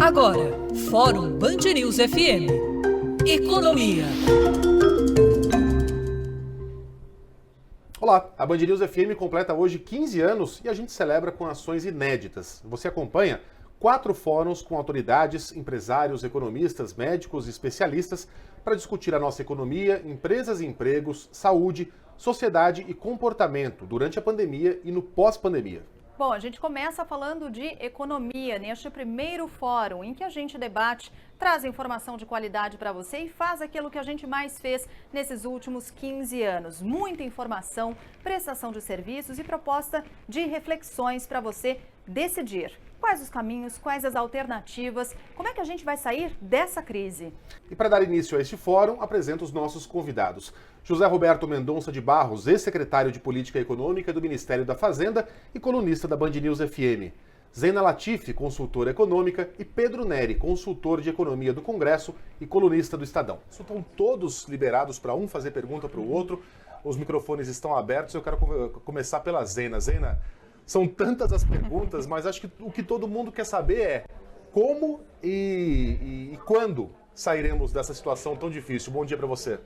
Agora, Fórum Band News FM. Economia. Olá, a Band News FM completa hoje 15 anos e a gente celebra com ações inéditas. Você acompanha 4 fóruns com autoridades, empresários, economistas, médicos e especialistas para discutir a nossa economia, empresas e empregos, saúde, sociedade e comportamento durante a pandemia e no pós-pandemia. Bom, a gente começa falando de economia neste primeiro fórum em que a gente debate, traz informação de qualidade para você e faz aquilo que a gente mais fez nesses últimos 15 anos. Muita informação, prestação de serviços e proposta de reflexões para você decidir. Quais os caminhos, quais as alternativas, como é que a gente vai sair dessa crise? E para dar início a este fórum, apresento os nossos convidados. José Roberto Mendonça de Barros, ex-secretário de Política Econômica do Ministério da Fazenda e colunista da Band News FM. Zeina Latifi, consultora econômica, e Pedro Neri, consultor de economia do Congresso e colunista do Estadão. Estão todos liberados para um fazer pergunta para o outro. Os microfones estão abertos. Eu quero começar pela Zeina. Zeina, são tantas as perguntas, mas acho que o que todo mundo quer saber é como e quando sairemos dessa situação tão difícil. Bom dia para você.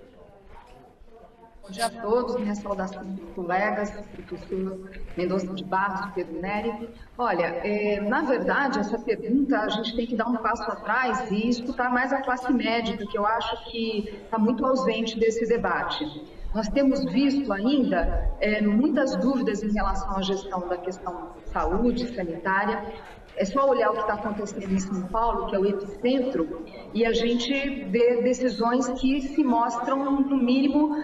Bom dia a todos, minha saudação dos colegas, professor Mendonça de Barros, Pedro Neri. Olha, na verdade, essa pergunta a gente tem que dar um passo atrás e escutar mais a classe médica, que eu acho que está muito ausente desse debate. Nós temos visto ainda muitas dúvidas em relação à gestão da questão de saúde sanitária. É só olhar o que está acontecendo em São Paulo, que é o epicentro, e a gente vê decisões que se mostram, no mínimo,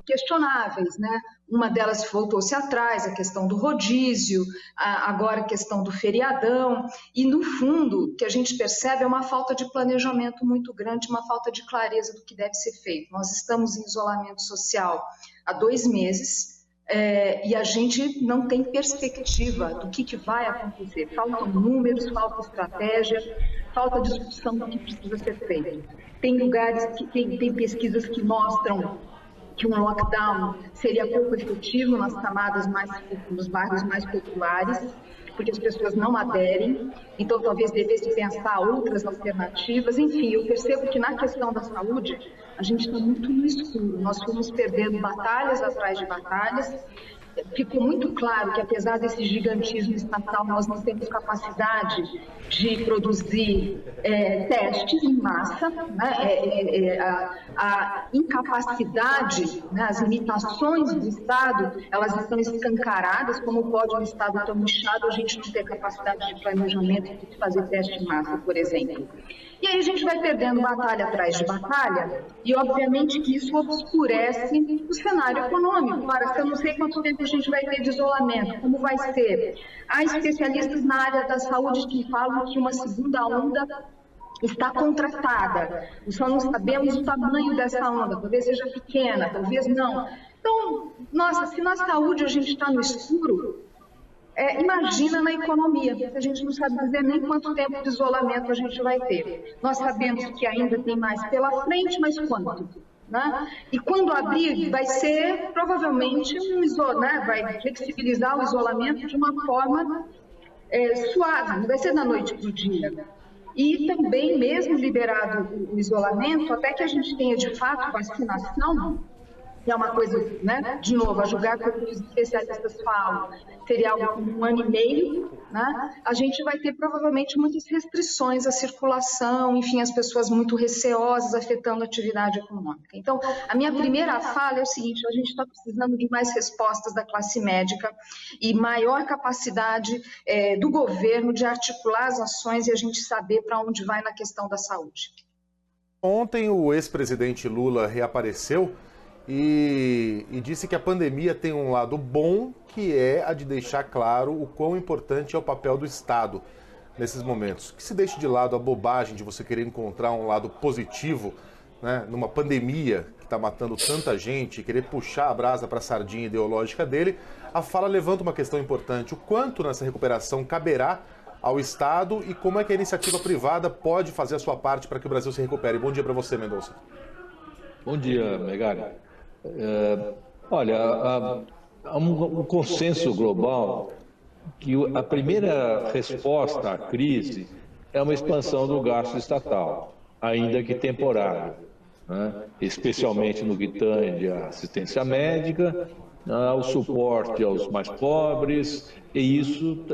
questionáveis, né? Uma delas voltou-se atrás, a questão do rodízio, agora a questão do feriadão, e no fundo, o que a gente percebe é uma falta de planejamento muito grande, uma falta de clareza do que deve ser feito. Nós estamos em isolamento social há 2 meses, e a gente não tem perspectiva do que vai acontecer. Faltam números, falta estratégia, falta discussão do que precisa ser feito. Tem lugares que tem pesquisas que mostram que um lockdown seria pouco efetivo nas camadas nos bairros mais populares, porque as pessoas não aderem, então talvez devesse pensar outras alternativas. Enfim, eu percebo que na questão da saúde, a gente está muito no escuro, nós fomos perdendo batalhas atrás de batalhas. Ficou muito claro que, apesar desse gigantismo estatal, nós não temos capacidade de produzir testes em massa, né? A incapacidade, né? As limitações do Estado, elas estão escancaradas. Como pode um Estado tão inchado a gente não ter capacidade de planejamento de fazer teste em massa, por exemplo? E aí a gente vai perdendo batalha atrás de batalha e, obviamente, que isso obscurece o cenário econômico. Para, eu não sei quanto tempo a gente vai ter de isolamento, como vai ser. Há especialistas na área da saúde que falam que uma segunda onda está contratada. Só não sabemos o tamanho dessa onda, talvez seja pequena, talvez não. Então, nossa, se na saúde a gente está no escuro, imagina na economia, a gente não sabe dizer nem quanto tempo de isolamento a gente vai ter. Nós sabemos que ainda tem mais pela frente, mas quanto? Né? E quando abrir, vai ser provavelmente vai flexibilizar o isolamento de uma forma suave, não vai ser da noite para o dia. E também, mesmo liberado o isolamento, até que a gente tenha de fato vacinação, que é uma coisa, né, de novo, a julgar pelo que os especialistas falam, seria algo como 1 ano e meio, né? A gente vai ter provavelmente muitas restrições à circulação, enfim, as pessoas muito receosas, afetando a atividade econômica. Então, a minha primeira fala é o seguinte: a gente está precisando de mais respostas da classe médica e maior capacidade do governo de articular as ações e a gente saber para onde vai na questão da saúde. Ontem o ex-presidente Lula reapareceu e disse que a pandemia tem um lado bom, que é a de deixar claro o quão importante é o papel do Estado nesses momentos. Que se deixe de lado a bobagem de você querer encontrar um lado positivo, né, numa pandemia que está matando tanta gente, querer puxar a brasa para a sardinha ideológica dele. A fala levanta uma questão importante: o quanto nessa recuperação caberá ao Estado e como é que a iniciativa privada pode fazer a sua parte para que o Brasil se recupere. Bom dia para você, Mendonça. Bom dia, Megali. Olha, há um consenso global que a primeira resposta à crise é uma expansão do gasto estatal, ainda que temporário, né? Especialmente no que tange à assistência médica, ao suporte aos mais pobres, e isso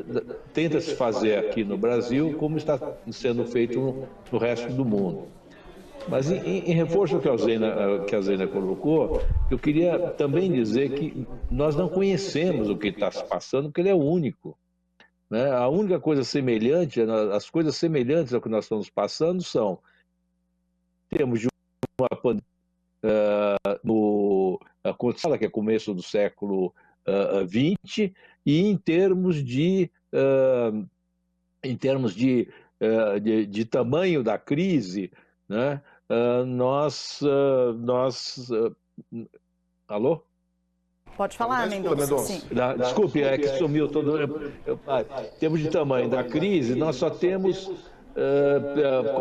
tenta-se fazer aqui no Brasil como está sendo feito no resto do mundo. Mas em reforço ao que a Zena colocou, eu queria também dizer que nós não conhecemos o que está se passando, porque ele é único, né? A única coisa semelhante, as coisas semelhantes ao que nós estamos passando são, temos de uma pandemia que é começo do século XX, e em termos de tamanho da crise, né? Alô? Pode falar, Mendonça. Desculpe, é que sumiu todo. Em termos de tamanho da crise, nós só temos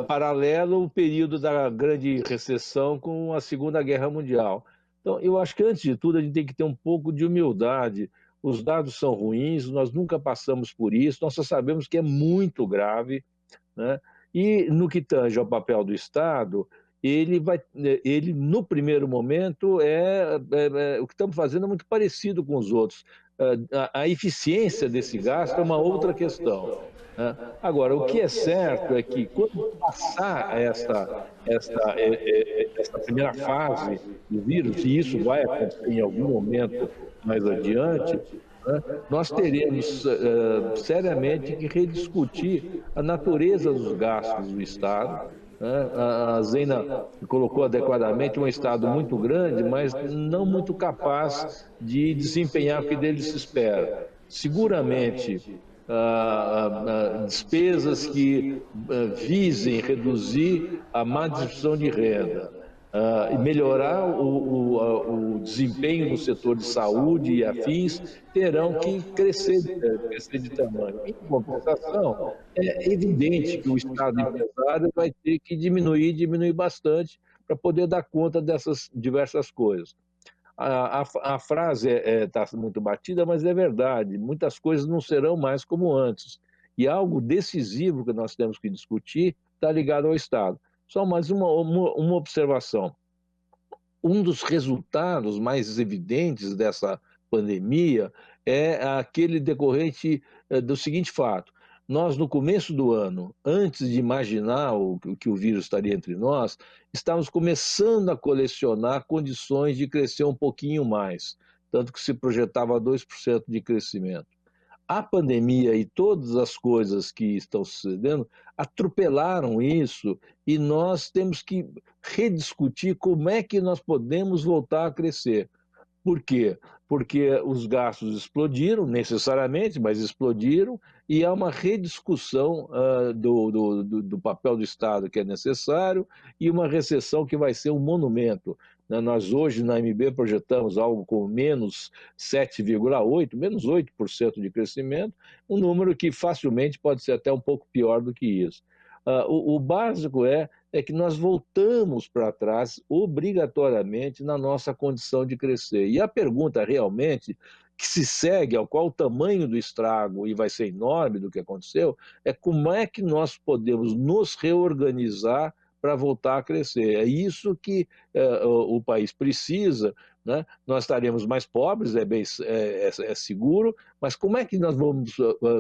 paralelo o período da grande recessão com a Segunda Guerra Mundial. Então, eu acho que, antes de tudo, a gente tem que ter um pouco de humildade. Os dados são ruins, nós nunca passamos por isso, nós só sabemos que é muito grave, né? E, no que tange ao papel do Estado, ele, no primeiro momento, o que estamos fazendo é muito parecido com os outros. A eficiência desse gasto é uma outra questão. Agora, o que é certo é que, quando passar essa primeira fase do vírus, e isso vai acontecer em algum momento mais adiante, nós teremos seriamente que rediscutir a natureza dos gastos do Estado. A Zena colocou adequadamente um Estado muito grande, mas não muito capaz de desempenhar o que dele se espera. Seguramente, despesas que visem reduzir a má distribuição de renda e melhorar o desempenho do setor de saúde e afins terão que crescer de tamanho. Em compensação, é evidente que o Estado empresário vai ter que diminuir bastante para poder dar conta dessas diversas coisas. A frase está muito batida, mas é verdade. Muitas coisas não serão mais como antes. E algo decisivo que nós temos que discutir está ligado ao Estado. Só mais uma observação. Um dos resultados mais evidentes dessa pandemia é aquele decorrente do seguinte fato. Nós, no começo do ano, antes de imaginar que o vírus estaria entre nós, estávamos começando a colecionar condições de crescer um pouquinho mais, tanto que se projetava 2% de crescimento. A pandemia e todas as coisas que estão sucedendo atropelaram isso, e nós temos que rediscutir como é que nós podemos voltar a crescer. Por quê? Porque os gastos explodiram, necessariamente, mas explodiram, e há uma rediscussão do papel do Estado que é necessário, e uma recessão que vai ser um monumento. Nós hoje na MB projetamos algo como menos 7,8%, menos 8% de crescimento, um número que facilmente pode ser até um pouco pior do que isso. O básico é que nós voltamos para trás obrigatoriamente na nossa condição de crescer. E a pergunta realmente que se segue, ao qual o tamanho do estrago, e vai ser enorme do que aconteceu, é como é que nós podemos nos reorganizar para voltar a crescer. É isso que o país precisa, né? Nós estaremos mais pobres, é seguro, mas como é que nós vamos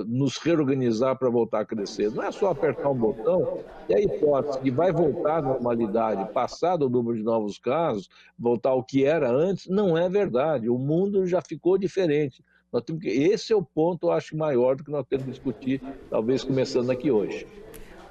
nos reorganizar para voltar a crescer? Não é só apertar um botão e a hipótese que vai voltar à normalidade, passado o número de novos casos, voltar ao que era antes, não é verdade. O mundo já ficou diferente. Esse é o ponto, eu acho, maior do que nós temos que discutir, talvez começando aqui hoje.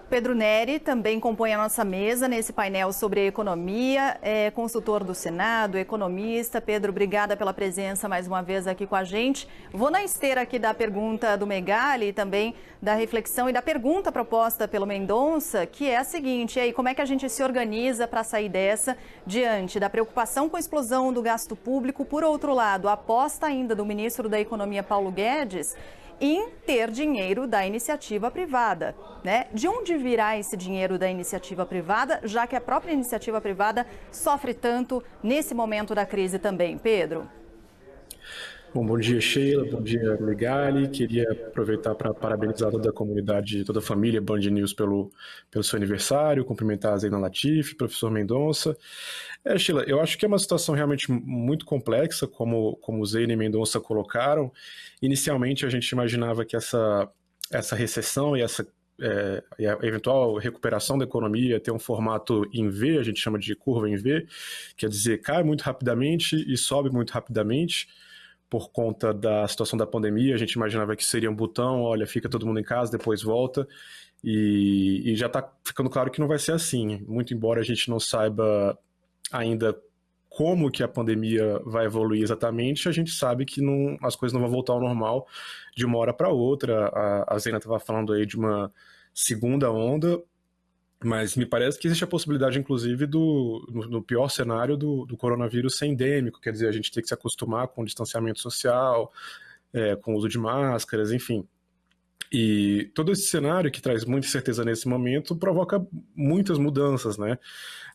Pedro Neri também compõe a nossa mesa nesse painel sobre economia, é consultor do Senado, economista. Pedro, obrigada pela presença mais uma vez aqui com a gente. Vou na esteira aqui da pergunta do Megali e também da reflexão e da pergunta proposta pelo Mendonça, que é a seguinte: e aí, como é que a gente se organiza para sair dessa diante da preocupação com a explosão do gasto público? Por outro lado, a aposta ainda do ministro da Economia, Paulo Guedes, em ter dinheiro da iniciativa privada, né? De onde virá esse dinheiro da iniciativa privada, já que a própria iniciativa privada sofre tanto nesse momento da crise também, Pedro? Bom dia, Sheila, bom dia, Megali. Queria aproveitar para parabenizar toda a comunidade, toda a família Band News pelo seu aniversário, cumprimentar a Zeina Latif, professor Mendonça. Sheila, eu acho que é uma situação realmente muito complexa, como Zeina e Mendonça colocaram. Inicialmente, a gente imaginava que essa recessão e e a eventual recuperação da economia ter um formato em V, a gente chama de curva em V, quer dizer, cai muito rapidamente e sobe muito rapidamente. Por conta da situação da pandemia, a gente imaginava que seria um botão, olha, fica todo mundo em casa, depois volta, e já está ficando claro que não vai ser assim, muito embora a gente não saiba ainda como que a pandemia vai evoluir exatamente, a gente sabe que as coisas não vão voltar ao normal de uma hora para outra. A Zeina estava falando aí de uma segunda onda, mas me parece que existe a possibilidade, inclusive, no pior cenário do coronavírus ser endêmico, quer dizer, a gente tem que se acostumar com o distanciamento social, com o uso de máscaras, enfim. E todo esse cenário, que traz muita incerteza nesse momento, provoca muitas mudanças, né?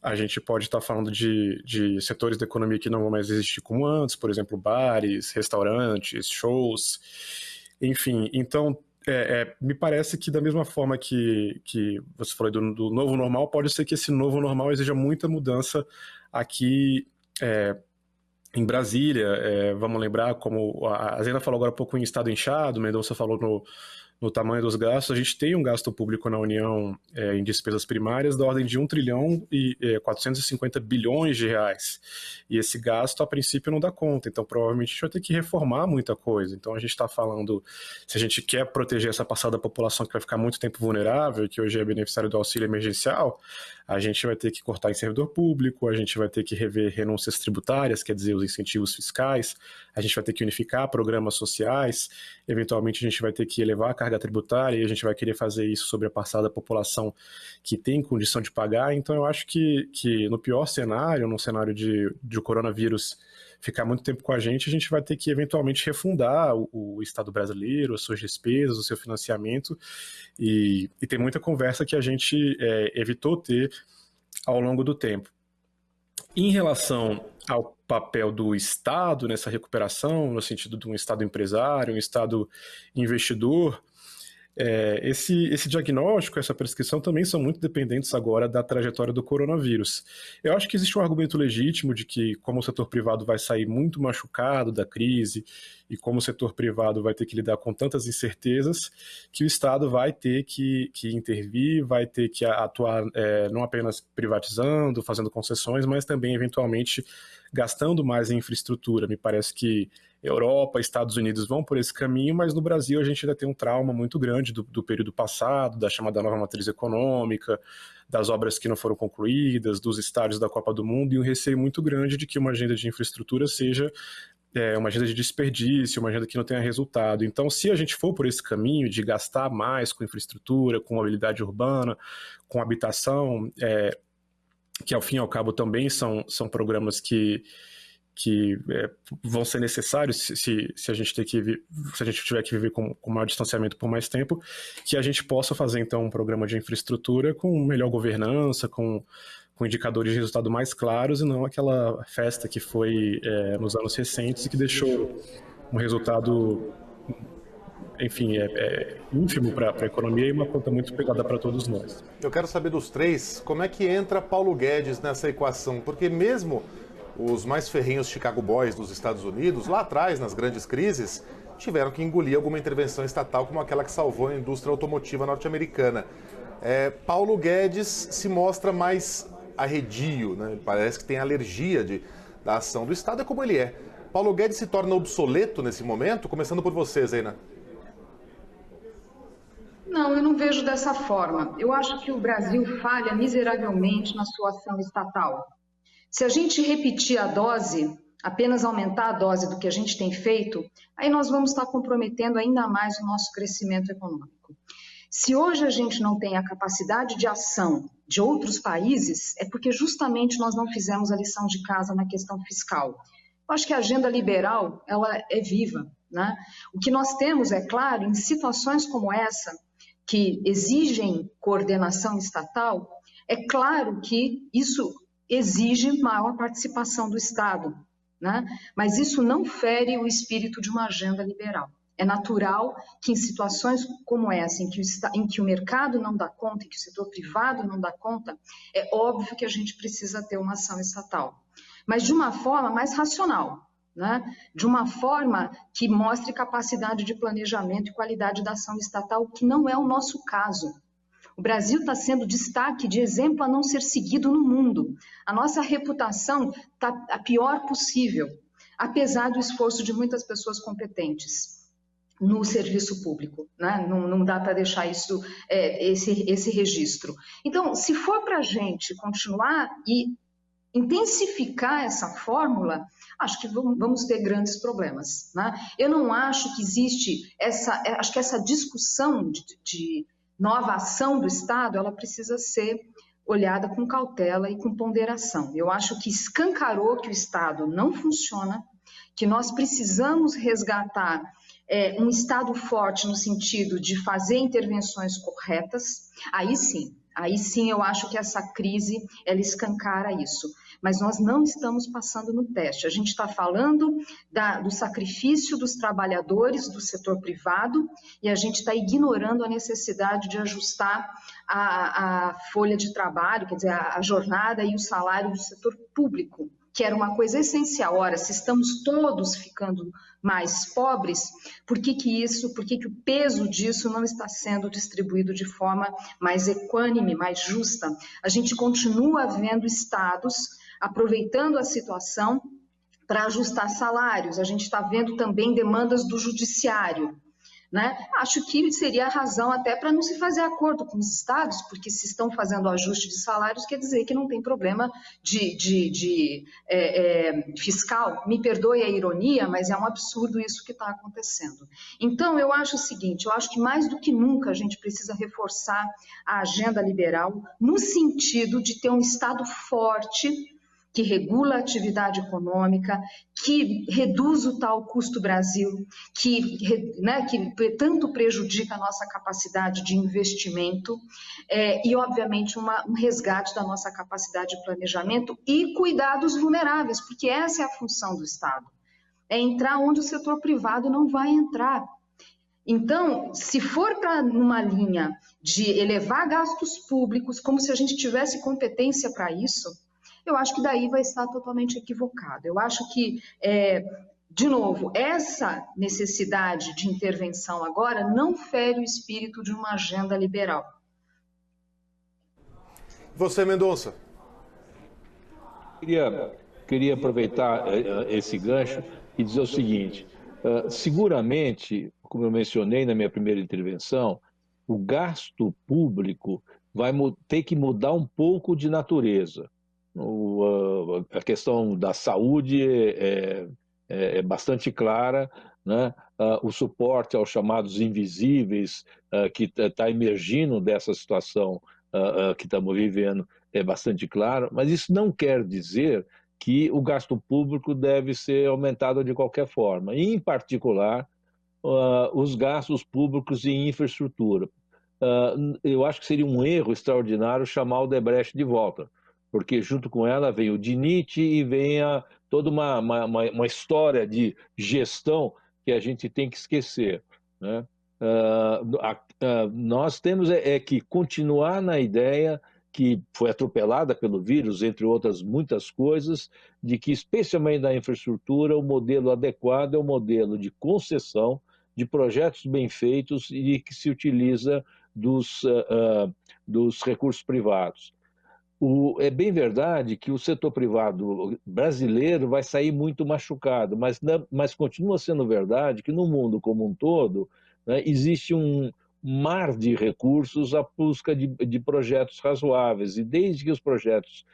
A gente pode estar falando de setores da economia que não vão mais existir como antes, por exemplo, bares, restaurantes, shows, enfim. Então, me parece que da mesma forma que você falou do novo normal, pode ser que esse novo normal exija muita mudança aqui em Brasília. Vamos lembrar, como a Zeina falou agora há pouco em estado inchado, o Mendonça falou no tamanho dos gastos. A gente tem um gasto público na União em despesas primárias da ordem de 1 trilhão e 450 bilhões de reais. E esse gasto, a princípio, não dá conta. Então, provavelmente, a gente vai ter que reformar muita coisa. Então, a gente está falando, se a gente quer proteger essa parcela da população que vai ficar muito tempo vulnerável, que hoje é beneficiário do auxílio emergencial, a gente vai ter que cortar em servidor público, a gente vai ter que rever renúncias tributárias, quer dizer, os incentivos fiscais, a gente vai ter que unificar programas sociais, eventualmente a gente vai ter que elevar a carga tributária e a gente vai querer fazer isso sobre a parcela da população que tem condição de pagar. Então eu acho que no pior cenário, no cenário de o coronavírus ficar muito tempo com a gente vai ter que eventualmente refundar o Estado brasileiro, as suas despesas, o seu financiamento, e tem muita conversa que a gente evitou ter ao longo do tempo. Em relação ao papel do Estado nessa recuperação, no sentido de um Estado empresário, um Estado investidor, esse diagnóstico, essa prescrição também são muito dependentes agora da trajetória do coronavírus. Eu acho que existe um argumento legítimo de que, como o setor privado vai sair muito machucado da crise e como o setor privado vai ter que lidar com tantas incertezas, que o Estado vai ter que intervir, vai ter que atuar não apenas privatizando, fazendo concessões, mas também, eventualmente, gastando mais em infraestrutura. Me parece que Europa, Estados Unidos vão por esse caminho, mas no Brasil a gente ainda tem um trauma muito grande do período passado, da chamada nova matriz econômica, das obras que não foram concluídas, dos estádios da Copa do Mundo, e um receio muito grande de que uma agenda de infraestrutura seja uma agenda de desperdício, uma agenda que não tenha resultado. Então, se a gente for por esse caminho de gastar mais com infraestrutura, com mobilidade urbana, com habitação, que ao fim e ao cabo também são programas que vão ser necessários se a gente tiver que viver com maior distanciamento por mais tempo, que a gente possa fazer então um programa de infraestrutura com melhor governança, com indicadores de resultado mais claros, e não aquela festa que foi nos anos recentes e que deixou um resultado, enfim, ínfimo para a economia e uma conta muito pegada para todos nós. Eu quero saber dos três, como é que entra Paulo Guedes nessa equação? Porque mesmo os mais ferrenhos Chicago Boys dos Estados Unidos, lá atrás, nas grandes crises, tiveram que engolir alguma intervenção estatal como aquela que salvou a indústria automotiva norte-americana. Paulo Guedes se mostra mais arredio, né? Parece que tem alergia da ação do Estado, é como ele é. Paulo Guedes se torna obsoleto nesse momento? Começando por você, Zeina. Não, eu não vejo dessa forma. Eu acho que o Brasil falha miseravelmente na sua ação estatal. Se a gente repetir a dose, apenas aumentar a dose do que a gente tem feito, aí nós vamos estar comprometendo ainda mais o nosso crescimento econômico. Se hoje a gente não tem a capacidade de ação de outros países, é porque justamente nós não fizemos a lição de casa na questão fiscal. Eu acho que a agenda liberal, ela é viva, né? O que nós temos, é claro, em situações como essa, que exigem coordenação estatal, é claro que isso exige maior participação do Estado. né? Mas isso não fere o espírito de uma agenda liberal. É natural que em situações como essa, em que o mercado não dá conta, em que o setor privado não dá conta, é óbvio que a gente precisa ter uma ação estatal, mas de uma forma mais racional, né? De uma forma que mostre capacidade de planejamento e qualidade da ação estatal, que não é o nosso caso. O Brasil está sendo destaque de exemplo a não ser seguido no mundo. A nossa reputação está a pior possível, apesar do esforço de muitas pessoas competentes no serviço público, né? Não dá para deixar isso, esse registro. Então, se for para a gente continuar e intensificar essa fórmula, acho que vamos ter grandes problemas, né? Eu não acho que existe acho que essa discussão de nova ação do Estado, ela precisa ser olhada com cautela e com ponderação. Eu acho que escancarou que o Estado não funciona, que nós precisamos resgatar um Estado forte no sentido de fazer intervenções corretas. Aí sim eu acho que essa crise, ela escancara isso. Mas nós não estamos passando no teste. A gente está falando do sacrifício dos trabalhadores do setor privado e a gente está ignorando a necessidade de ajustar a folha de trabalho, quer dizer, a jornada e o salário do setor público, que era uma coisa essencial. Ora, se estamos todos ficando mais pobres, por que o peso disso não está sendo distribuído de forma mais equânime, mais justa? A gente continua vendo estados aproveitando a situação para ajustar salários. A gente está vendo também demandas do judiciário, né? Acho que seria a razão até para não se fazer acordo com os estados, porque se estão fazendo ajuste de salários, quer dizer que não tem problema fiscal. Me perdoe a ironia, mas é um absurdo isso que está acontecendo. Então, eu acho o seguinte, eu acho que mais do que nunca a gente precisa reforçar a agenda liberal no sentido de ter um Estado forte, que regula a atividade econômica, que reduz o tal custo Brasil, que tanto prejudica a nossa capacidade de investimento e, obviamente, um resgate da nossa capacidade de planejamento e cuidar dos vulneráveis, porque essa é a função do Estado, é entrar onde o setor privado não vai entrar. Então, se for para numa linha de elevar gastos públicos, como se a gente tivesse competência para isso, eu acho que daí vai estar totalmente equivocado. Eu acho que, de novo, essa necessidade de intervenção agora não fere o espírito de uma agenda liberal. Você, Mendonça. Queria aproveitar esse gancho e dizer o seguinte, seguramente, como eu mencionei na minha primeira intervenção, o gasto público vai ter que mudar um pouco de natureza. A questão da saúde é bastante clara, né? O suporte aos chamados invisíveis que está emergindo dessa situação que estamos vivendo é bastante claro, mas isso não quer dizer que o gasto público deve ser aumentado de qualquer forma, e, em particular, os gastos públicos em infraestrutura. Eu acho que seria um erro extraordinário chamar o Odebrecht de volta, porque junto com ela vem o DINIT e vem toda uma história de gestão que a gente tem que esquecer, né? Nós temos que continuar na ideia que foi atropelada pelo vírus, entre outras muitas coisas, de que, especialmente na infraestrutura, o modelo adequado é o modelo de concessão, de projetos bem feitos e que se utiliza dos recursos privados. É bem verdade que o setor privado brasileiro vai sair muito machucado, mas continua sendo verdade que no mundo como um todo, né, existe um mar de recursos à busca de projetos razoáveis, e desde que os projetos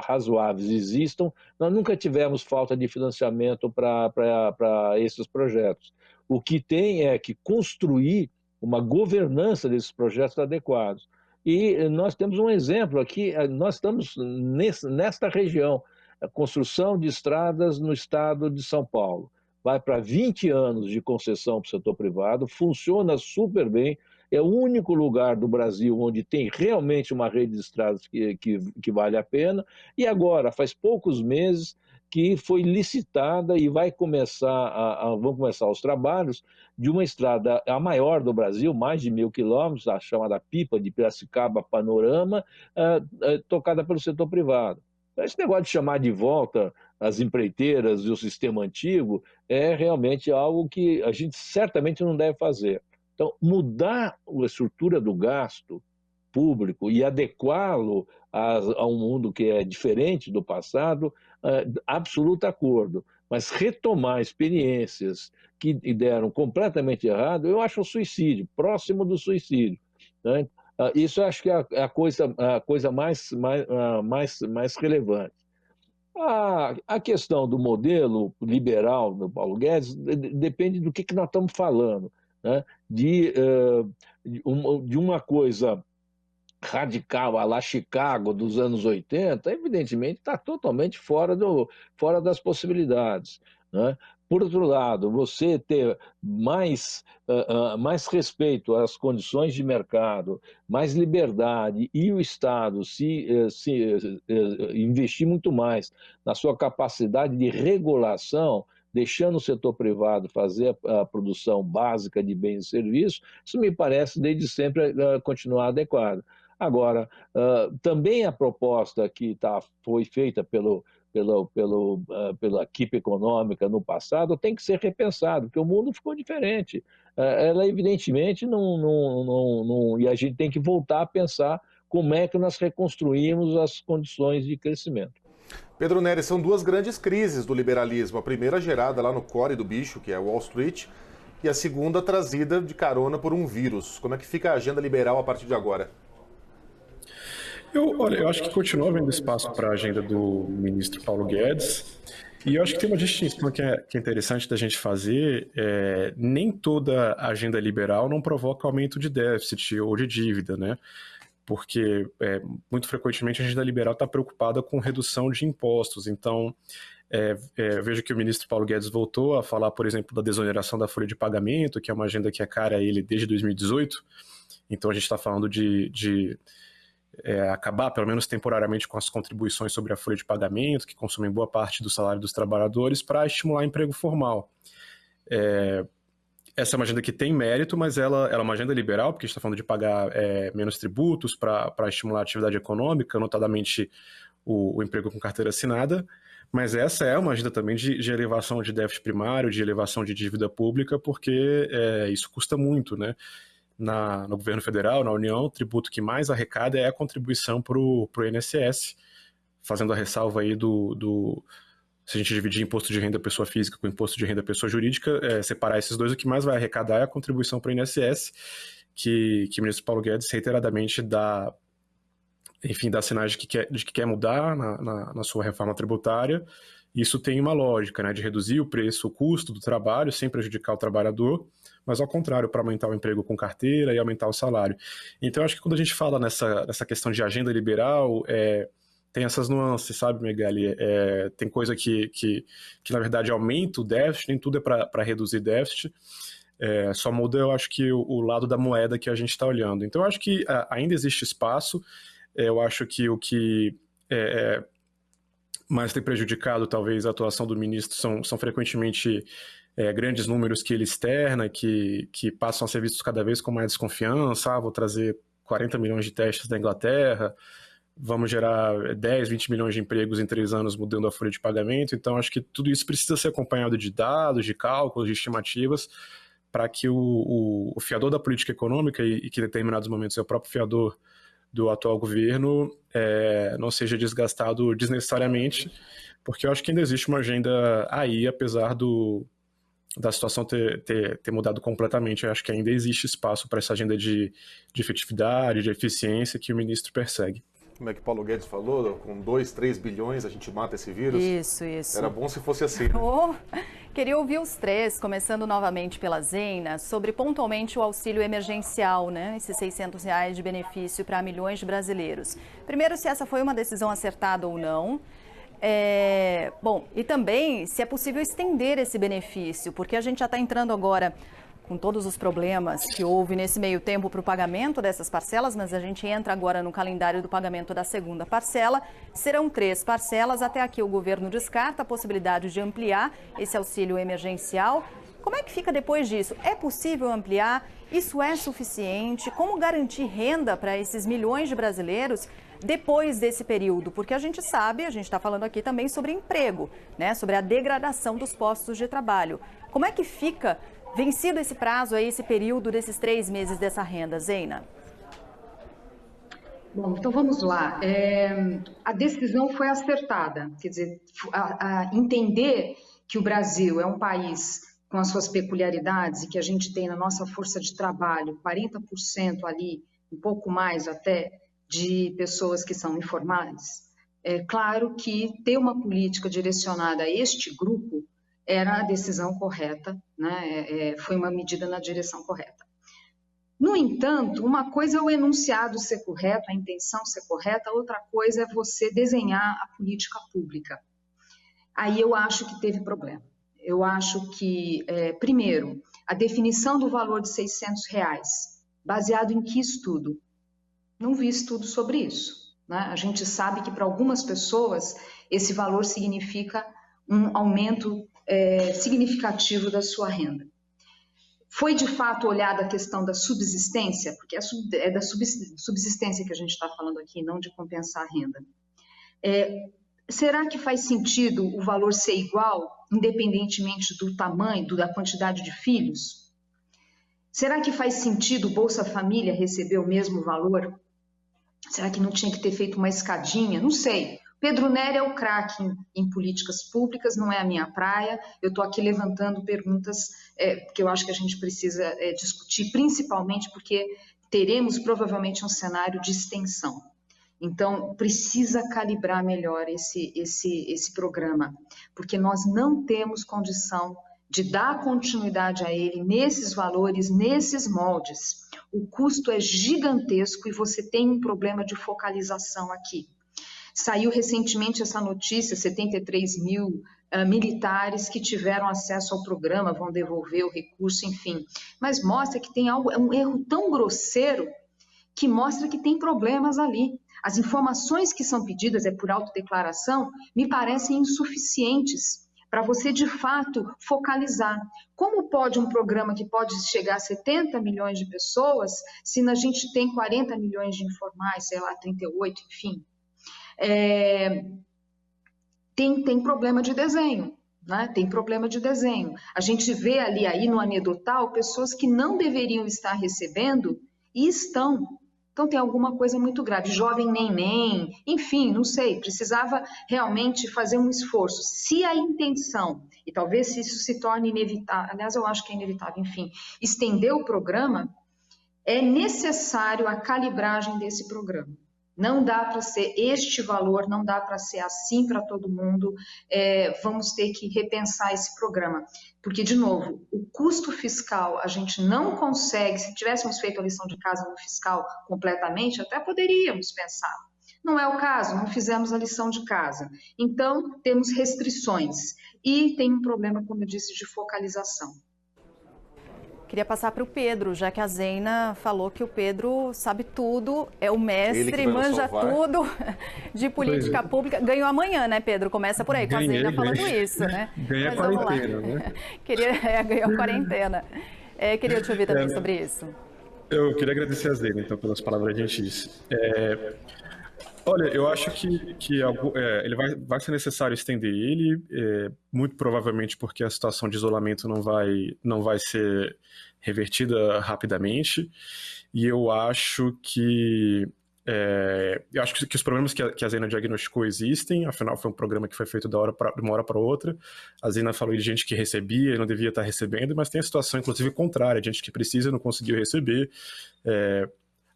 razoáveis existam, nós nunca tivemos falta de financiamento para esses projetos. O que tem é que construir uma governança desses projetos adequados. E nós temos um exemplo aqui, nós estamos nesta região, a construção de estradas no estado de São Paulo. Vai para 20 anos de concessão para o setor privado, funciona super bem, é o único lugar do Brasil onde tem realmente uma rede de estradas que vale a pena, e agora, faz poucos meses, que foi licitada e vão começar os trabalhos de uma estrada, a maior do Brasil, mais de 1.000 quilômetros, a chamada Pipa de Piracicaba Panorama, tocada pelo setor privado. Esse negócio de chamar de volta as empreiteiras e o sistema antigo é realmente algo que a gente certamente não deve fazer. Então, mudar a estrutura do gasto público e adequá-lo a um mundo que é diferente do passado, absoluto acordo. Mas retomar experiências que deram completamente errado, eu acho um suicídio, próximo do suicídio, né? Isso eu acho que é a coisa mais relevante. A questão do modelo liberal do Paulo Guedes depende do que nós estamos falando, né? De uma coisa radical, à la Chicago dos anos 80, evidentemente está totalmente fora das possibilidades, né? Por outro lado, você ter mais respeito às condições de mercado, mais liberdade e o Estado investir muito mais na sua capacidade de regulação, deixando o setor privado fazer a produção básica de bens e serviços, isso me parece desde sempre continuar adequado. Agora, também a proposta que foi feita pela equipe econômica no passado tem que ser repensada, porque o mundo ficou diferente. Ela, evidentemente, e a gente tem que voltar a pensar como é que nós reconstruímos as condições de crescimento. Pedro Nery, são duas grandes crises do liberalismo. A primeira gerada lá no core do bicho, que é Wall Street, e a segunda trazida de carona por um vírus. Como é que fica a agenda liberal a partir de agora? Eu acho que continua havendo espaço para a agenda do ministro Paulo Guedes, e eu acho que tem uma distinção que é interessante da gente fazer. Nem toda agenda liberal não provoca aumento de déficit ou de dívida, né? Porque muito frequentemente a agenda liberal está preocupada com redução de impostos. Então, vejo que o ministro Paulo Guedes voltou a falar, por exemplo, da desoneração da folha de pagamento, que é uma agenda que é cara a ele desde 2018. Então, a gente está falando de acabar, pelo menos temporariamente, com as contribuições sobre a folha de pagamento, que consomem boa parte do salário dos trabalhadores, para estimular emprego formal. Essa é uma agenda que tem mérito, mas ela é uma agenda liberal, porque a gente está falando de pagar menos tributos para estimular a atividade econômica, notadamente o emprego com carteira assinada, mas essa é uma agenda também de elevação de déficit primário, de elevação de dívida pública, porque isso custa muito, né? No governo federal, na União, o tributo que mais arrecada é a contribuição para o INSS, fazendo a ressalva aí se a gente dividir imposto de renda pessoa física com imposto de renda pessoa jurídica, separar esses dois, o que mais vai arrecadar é a contribuição para o INSS, que o ministro Paulo Guedes reiteradamente dá sinais de que quer mudar na sua reforma tributária. Isso tem uma lógica, né, de reduzir o preço, o custo do trabalho, sem prejudicar o trabalhador, mas ao contrário, para aumentar o emprego com carteira e aumentar o salário. Então, acho que quando a gente fala nessa questão de agenda liberal, tem essas nuances, sabe, Megali? Tem coisa que, na verdade, aumenta o déficit, nem tudo é para reduzir déficit, só muda, eu acho que, o lado da moeda que a gente está olhando. Então, eu acho que ainda existe espaço. Eu acho que o que mais tem prejudicado, talvez, a atuação do ministro são frequentemente grandes números que ele externa, que passam a ser vistos cada vez com mais desconfiança. Vou trazer 40 milhões de testes da Inglaterra, vamos gerar 10, 20 milhões de empregos em 3 anos mudando a folha de pagamento. Então, acho que tudo isso precisa ser acompanhado de dados, de cálculos, de estimativas, para que o fiador da política econômica, e que em determinados momentos é o próprio fiador do atual governo, não seja desgastado desnecessariamente, porque eu acho que ainda existe uma agenda aí, apesar da situação ter mudado completamente. Eu acho que ainda existe espaço para essa agenda de efetividade, de eficiência que o ministro persegue. Como é que Paulo Guedes falou? Com 2, 3 bilhões a gente mata esse vírus? Isso. Era bom se fosse assim, né? Queria ouvir os três, começando novamente pela Zena, sobre pontualmente o auxílio emergencial, né? Esses R$600 de benefício para milhões de brasileiros. Primeiro, se essa foi uma decisão acertada ou não. Bom, e também se é possível estender esse benefício, porque a gente já está entrando agora com todos os problemas que houve nesse meio tempo para o pagamento dessas parcelas, mas a gente entra agora no calendário do pagamento da segunda parcela. Serão 3 parcelas. Até aqui o governo descarta a possibilidade de ampliar esse auxílio emergencial. Como é que fica depois disso? É possível ampliar? Isso é suficiente? Como garantir renda para esses milhões de brasileiros depois desse período? Porque a gente sabe, a gente está falando aqui também sobre emprego, né? Sobre a degradação dos postos de trabalho. Como é que fica vencido esse prazo aí, esse período desses 3 meses dessa renda, Zeina? Bom, então vamos lá. A decisão foi acertada, quer dizer, entender que o Brasil é um país com as suas peculiaridades e que a gente tem na nossa força de trabalho 40% ali, um pouco mais até, de pessoas que são informais. É claro que ter uma política direcionada a este grupo era a decisão correta, né? Foi uma medida na direção correta. No entanto, uma coisa é o enunciado ser correto, a intenção ser correta, outra coisa é você desenhar a política pública. Aí eu acho que teve problema. Eu acho que, primeiro, a definição do valor de R$600, baseado em que estudo? Não vi estudo sobre isso, né? A gente sabe que para algumas pessoas esse valor significa um aumento significativo da sua renda. Foi de fato olhada a questão da subsistência, porque é da subsistência que a gente está falando aqui, não de compensar a renda. Será que faz sentido o valor ser igual, independentemente do tamanho, da quantidade de filhos? Será que faz sentido o Bolsa Família receber o mesmo valor? Será que não tinha que ter feito uma escadinha? Não sei. Pedro Nery é o craque em políticas públicas, não é a minha praia. Eu estou aqui levantando perguntas que eu acho que a gente precisa discutir, principalmente porque teremos provavelmente um cenário de extensão. Então, precisa calibrar melhor esse programa, porque nós não temos condição de dar continuidade a ele nesses valores, nesses moldes. O custo é gigantesco e você tem um problema de focalização aqui. Saiu recentemente essa notícia, 73 mil militares que tiveram acesso ao programa, vão devolver o recurso, enfim. Mas mostra que tem algo, é um erro tão grosseiro que mostra que tem problemas ali. As informações que são pedidas, por autodeclaração, me parecem insuficientes para você, de fato, focalizar. Como pode um programa que pode chegar a 70 milhões de pessoas, se a gente tem 40 milhões de informais, sei lá, 38, enfim? Tem problema de desenho, né? Tem problema de desenho. A gente vê ali aí no anedotal pessoas que não deveriam estar recebendo e estão. Então tem alguma coisa muito grave, jovem neném, enfim, não sei, precisava realmente fazer um esforço. Se a intenção, e talvez se isso se torne inevitável, aliás eu acho que é inevitável, enfim, estender o programa, é necessário a calibragem desse programa. Não dá para ser este valor, não dá para ser assim para todo mundo, vamos ter que repensar esse programa. Porque, de novo, o custo fiscal a gente não consegue, se tivéssemos feito a lição de casa no fiscal completamente, até poderíamos pensar. Não é o caso, não fizemos a lição de casa. Então, temos restrições e tem um problema, como eu disse, de focalização. Queria passar para o Pedro, já que a Zeina falou que o Pedro sabe tudo, é o mestre, manja tudo de política pública. Ganhou amanhã, né, Pedro? Começa por aí, com a Zeina falando isso, né? Ganhei a quarentena, né? Ganhou a quarentena. Queria te ouvir também sobre isso. Eu queria agradecer a Zeina, então, pelas palavras gentis. Olha, eu acho que ele vai ser necessário estender ele, muito provavelmente porque a situação de isolamento não vai ser revertida rapidamente, e eu acho que os problemas que a Zeina diagnosticou existem, afinal foi um programa que foi feito de uma hora para outra. A Zeina falou de gente que recebia e não devia estar recebendo, mas tem a situação, inclusive, contrária, de gente que precisa e não conseguiu receber.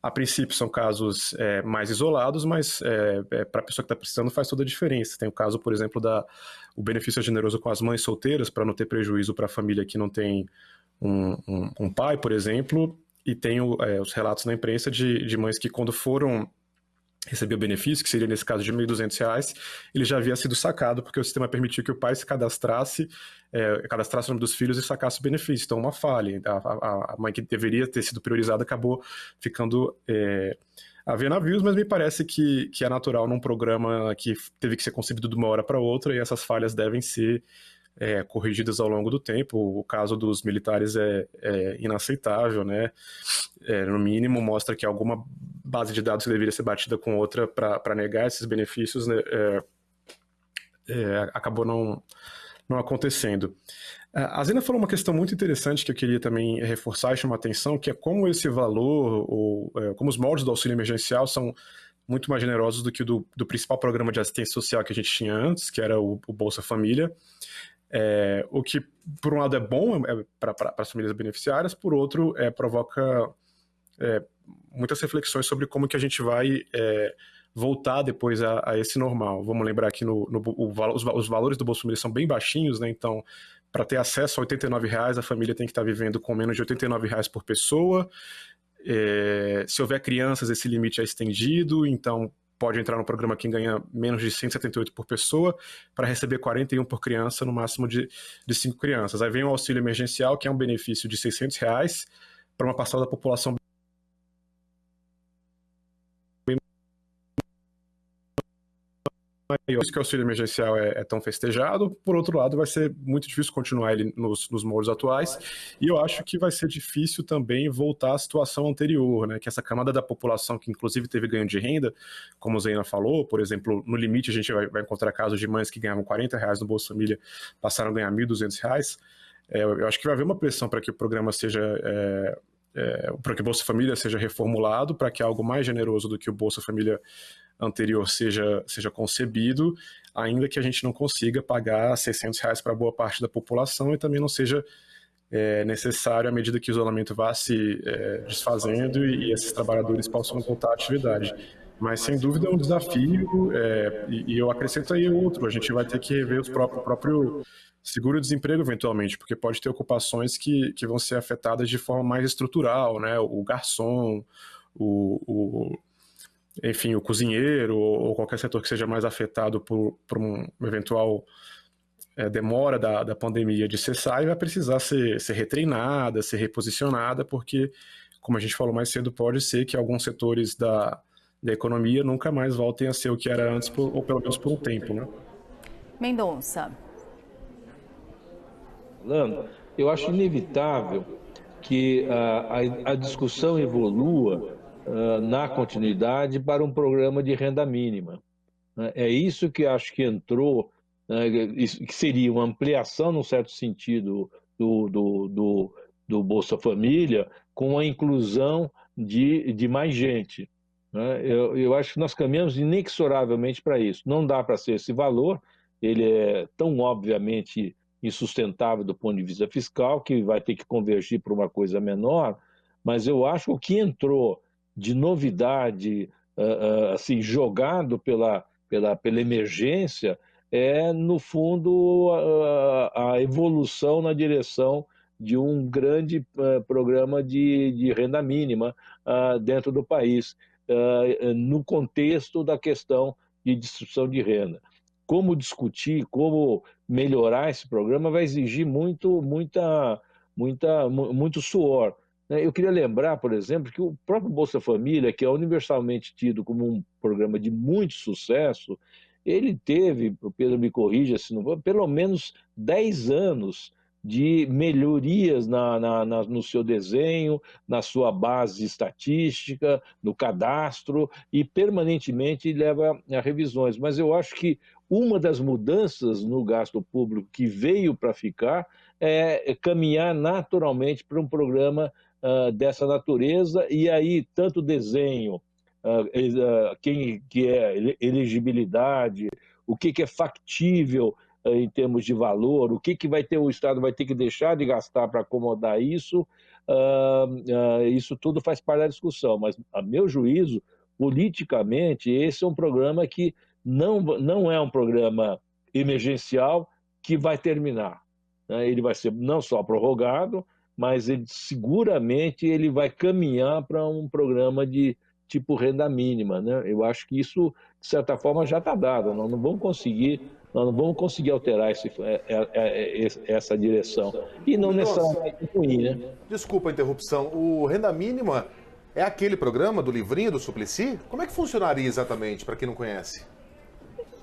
A princípio são casos mais isolados, mas para a pessoa que está precisando faz toda a diferença. Tem o caso, por exemplo, o benefício generoso com as mães solteiras, para não ter prejuízo para a família que não tem um pai, por exemplo, e tem os relatos na imprensa de mães que, quando foram recebia o benefício, que seria nesse caso de R$ 1.200, ele já havia sido sacado, porque o sistema permitiu que o pai se cadastrasse o nome dos filhos e sacasse o benefício. Então, uma falha. A mãe que deveria ter sido priorizada acabou ficando a ver navios, mas me parece que é natural num programa que teve que ser concebido de uma hora para outra, e essas falhas devem ser corrigidas ao longo do tempo. O caso dos militares é inaceitável, né? No mínimo, mostra que alguma base de dados que deveria ser batida com outra para negar esses benefícios, né, acabou não acontecendo. A Zena falou uma questão muito interessante que eu queria também reforçar e chamar a atenção, que é como esse valor, como os moldes do auxílio emergencial são muito mais generosos do que o do principal programa de assistência social que a gente tinha antes, que era o Bolsa Família. O que, por um lado, é bom para as famílias beneficiárias, por outro, provoca muitas reflexões sobre como que a gente vai voltar depois a esse normal. Vamos lembrar que os valores do Bolsa Família são bem baixinhos, né? Então, para ter acesso a R$ 89,00, a família tem que estar vivendo com menos de R$ 89,00 por pessoa. Se houver crianças, esse limite é estendido, então pode entrar no programa quem ganha menos de 178 por pessoa, para receber 41 por criança, no máximo de 5 crianças. Aí vem o auxílio emergencial, que é um benefício de R$ 600 para uma parcela da população maior. Por isso que o auxílio emergencial é tão festejado. Por outro lado, vai ser muito difícil continuar ele nos moldes atuais, e eu acho que vai ser difícil também voltar à situação anterior, né? Que essa camada da população que inclusive teve ganho de renda, como o Zena falou, por exemplo, no limite a gente vai encontrar casos de mães que ganhavam R$ 40,00 no Bolsa Família, passaram a ganhar R$ 1.200. Eu acho que vai haver uma pressão para que o programa para que o Bolsa Família seja reformulado, para que algo mais generoso do que o Bolsa Família anterior seja concebido, ainda que a gente não consiga pagar R$ 600 para boa parte da população, e também não seja necessário, à medida que o isolamento vá se desfazendo e esses trabalhadores possam voltar à atividade. Mas, sem dúvida, é um desafio, e eu acrescento aí outro: a gente vai ter que rever o próprio seguro-desemprego, eventualmente, porque pode ter ocupações que vão ser afetadas de forma mais estrutural, né? O garçom, enfim, o cozinheiro, ou qualquer setor que seja mais afetado por uma eventual demora da pandemia de cessar, e vai precisar ser retreinada, ser reposicionada, porque, como a gente falou mais cedo, pode ser que alguns setores da economia nunca mais voltem a ser o que era antes, ou pelo menos por um tempo, né? Mendonça. Eu acho inevitável que a discussão evolua na continuidade para um programa de renda mínima. É isso que acho que entrou, que seria uma ampliação, num certo sentido, do Bolsa Família, com a inclusão de mais gente. Eu acho que nós caminhamos inexoravelmente para isso. Não dá para ser esse valor, ele é tão obviamente insustentável do ponto de vista fiscal, que vai ter que convergir para uma coisa menor, mas eu acho que o que entrou de novidade, assim, jogado pela emergência, é, no fundo, a evolução na direção de um grande programa de renda mínima dentro do país, no contexto da questão de distribuição de renda. Como discutir, como melhorar esse programa vai exigir muito suor. Eu queria lembrar, por exemplo, que o próprio Bolsa Família, que é universalmente tido como um programa de muito sucesso, ele teve, o Pedro me corrija se não for, pelo menos 10 anos de melhorias no seu desenho, na sua base estatística, no cadastro, e permanentemente leva a revisões. Mas eu acho que uma das mudanças no gasto público que veio para ficar é caminhar naturalmente para um programa dessa natureza, e aí tanto desenho, que é elegibilidade, o que é factível em termos de valor, o que o Estado vai ter que deixar de gastar para acomodar isso, isso tudo faz parte da discussão. Mas, a meu juízo, politicamente, esse é um programa que não é um programa emergencial que vai terminar. Ele vai ser não só prorrogado, mas seguramente ele vai caminhar para um programa de tipo renda mínima, né? Eu acho que isso, de certa forma, já está dado. Nós não vamos conseguir alterar essa direção. E não necessariamente ruim, né? Desculpa a interrupção. O Renda Mínima é aquele programa do livrinho do Suplicy? Como é que funcionaria exatamente, para quem não conhece?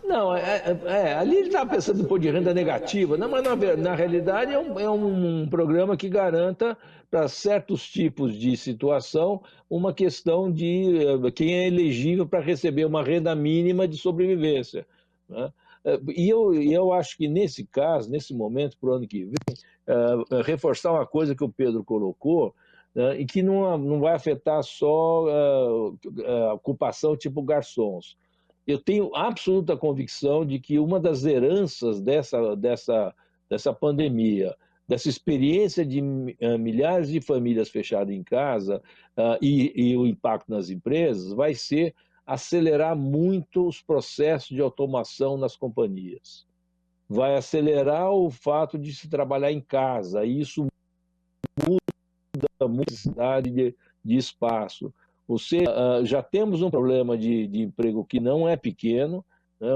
Não, ali ele estava pensando em pôr de renda negativa, não, mas na realidade é um programa que garanta para certos tipos de situação uma questão de quem é elegível para receber uma renda mínima de sobrevivência, né? E eu acho que nesse caso, nesse momento, para o ano que vem, reforçar uma coisa que o Pedro colocou, e que não vai afetar só a ocupação tipo garçons. Eu tenho absoluta convicção de que uma das heranças dessa pandemia, dessa experiência de milhares de famílias fechadas em casa e o impacto nas empresas, vai ser acelerar muito os processos de automação nas companhias. Vai acelerar o fato de se trabalhar em casa, e isso muda a necessidade de espaço. Já temos um problema de emprego que não é pequeno, né,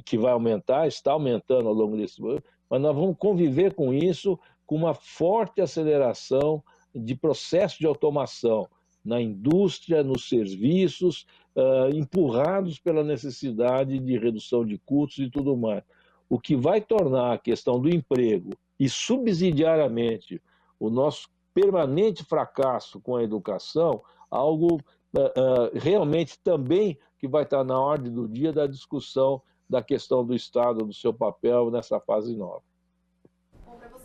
que vai aumentar, está aumentando ao longo desse ano, mas nós vamos conviver com isso, com uma forte aceleração de processo de automação na indústria, nos serviços, empurrados pela necessidade de redução de custos e tudo mais. O que vai tornar a questão do emprego e subsidiariamente o nosso permanente fracasso com a educação algo realmente também que vai estar na ordem do dia da discussão da questão do Estado, do seu papel nessa fase nova.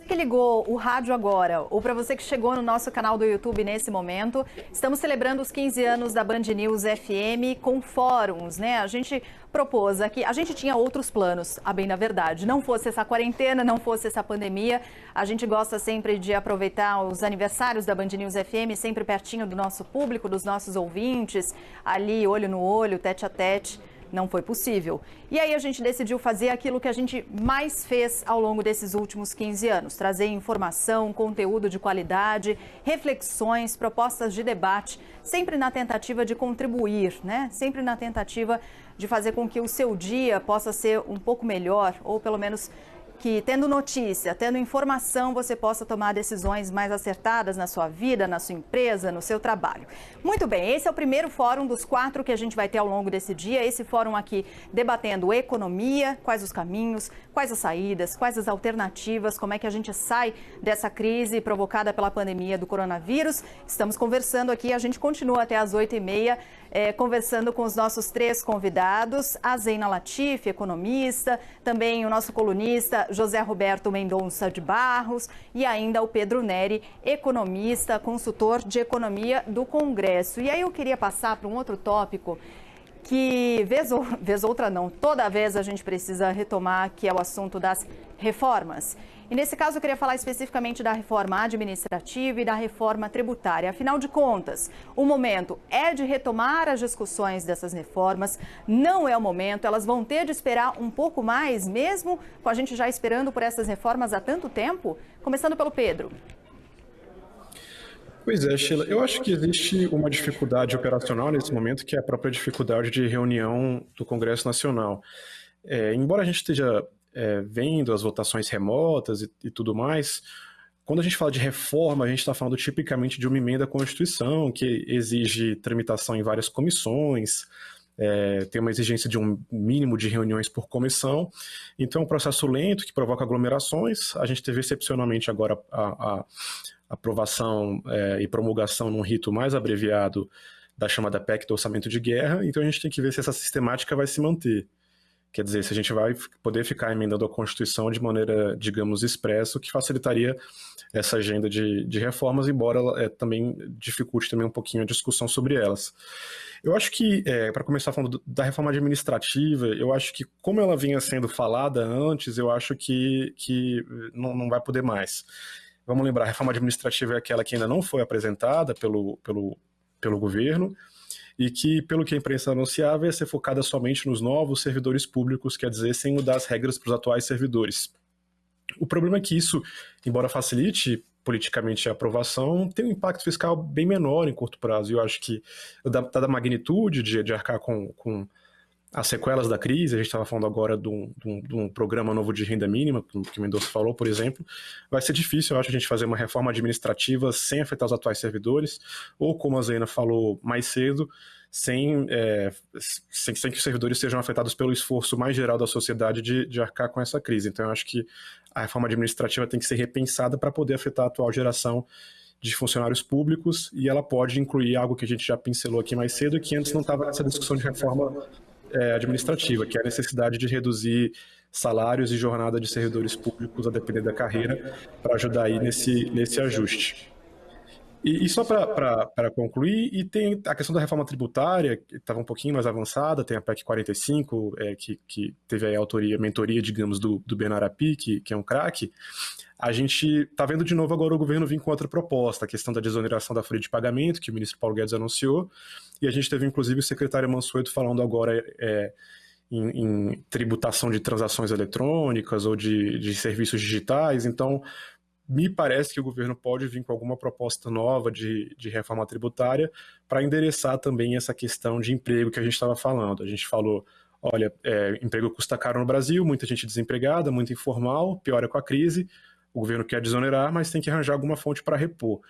Que ligou o rádio agora, ou para você que chegou no nosso canal do YouTube nesse momento, estamos celebrando os 15 anos da Band News FM com fóruns, né? A gente propôs aqui, a gente tinha outros planos, a bem da verdade. Não fosse essa quarentena, não fosse essa pandemia, a gente gosta sempre de aproveitar os aniversários da Band News FM, sempre pertinho do nosso público, dos nossos ouvintes, ali olho no olho, tete a tete. Não foi possível. E aí a gente decidiu fazer aquilo que a gente mais fez ao longo desses últimos 15 anos. Trazer informação, conteúdo de qualidade, reflexões, propostas de debate, sempre na tentativa de contribuir, né? Sempre na tentativa de fazer com que o seu dia possa ser um pouco melhor, ou pelo menos que tendo notícia, tendo informação, você possa tomar decisões mais acertadas na sua vida, na sua empresa, no seu trabalho. Muito bem, esse é o primeiro fórum dos 4 que a gente vai ter ao longo desse dia. Esse fórum aqui debatendo economia, quais os caminhos, quais as saídas, quais as alternativas, como é que a gente sai dessa crise provocada pela pandemia do coronavírus. Estamos conversando aqui, a gente continua até às 8h30, conversando com os nossos 3 convidados, a Zeina Latifi, economista, também o nosso colunista José Roberto Mendonça de Barros e ainda o Pedro Neri, economista, consultor de economia do Congresso. E aí eu queria passar para um outro tópico que, vez outra não, toda vez a gente precisa retomar, que é o assunto das reformas. E nesse caso eu queria falar especificamente da reforma administrativa e da reforma tributária. Afinal de contas, o momento é de retomar as discussões dessas reformas, não é o momento, elas vão ter de esperar um pouco mais, mesmo com a gente já esperando por essas reformas há tanto tempo? Começando pelo Pedro. Pois é, Sheila, eu acho que existe uma dificuldade operacional nesse momento, que é a própria dificuldade de reunião do Congresso Nacional. Embora a gente esteja vendo as votações remotas e tudo mais, quando a gente fala de reforma, a gente está falando tipicamente de uma emenda à Constituição, que exige tramitação em várias comissões, tem uma exigência de um mínimo de reuniões por comissão, então é um processo lento que provoca aglomerações. A gente teve excepcionalmente agora a aprovação e promulgação num rito mais abreviado da chamada PEC do Orçamento de Guerra, então a gente tem que ver se essa sistemática vai se manter. Quer dizer, se a gente vai poder ficar emendando a Constituição de maneira, digamos, expressa, o que facilitaria essa agenda de reformas, embora ela também dificulte também um pouquinho a discussão sobre elas. Eu acho que, para começar falando da reforma administrativa, eu acho que, como ela vinha sendo falada antes, eu acho que não vai poder mais. Vamos lembrar, a reforma administrativa é aquela que ainda não foi apresentada pelo governo, e que, pelo que a imprensa anunciava, ia ser focada somente nos novos servidores públicos, quer dizer, sem mudar as regras para os atuais servidores. O problema é que isso, embora facilite politicamente a aprovação, tem um impacto fiscal bem menor em curto prazo. Eu acho que, dada a magnitude de arcar com as sequelas da crise, a gente estava falando agora de um programa novo de renda mínima, que o Mendonça falou, por exemplo, vai ser difícil, eu acho, a gente fazer uma reforma administrativa sem afetar os atuais servidores, ou, como a Zeina falou mais cedo, sem que os servidores sejam afetados pelo esforço mais geral da sociedade de arcar com essa crise. Então, eu acho que a reforma administrativa tem que ser repensada para poder afetar a atual geração de funcionários públicos, e ela pode incluir algo que a gente já pincelou aqui mais cedo, que antes não estava nessa discussão de reforma administrativa, que é a necessidade de reduzir salários e jornada de servidores públicos a depender da carreira, para ajudar aí nesse ajuste. E só para concluir, e tem a questão da reforma tributária, que estava um pouquinho mais avançada, tem a PEC 45, que teve a mentoria, digamos, do Benar Api, que é um craque. A gente está vendo de novo agora o governo vir com outra proposta, a questão da desoneração da folha de pagamento, que o ministro Paulo Guedes anunciou, e a gente teve inclusive o secretário Mansueto falando agora em tributação de transações eletrônicas ou de serviços digitais. Então, me parece que o governo pode vir com alguma proposta nova de reforma tributária para endereçar também essa questão de emprego que a gente estava falando. A gente falou, olha, emprego custa caro no Brasil, muita gente desempregada, muito informal, piora com a crise, o governo quer desonerar, mas tem que arranjar alguma fonte para repor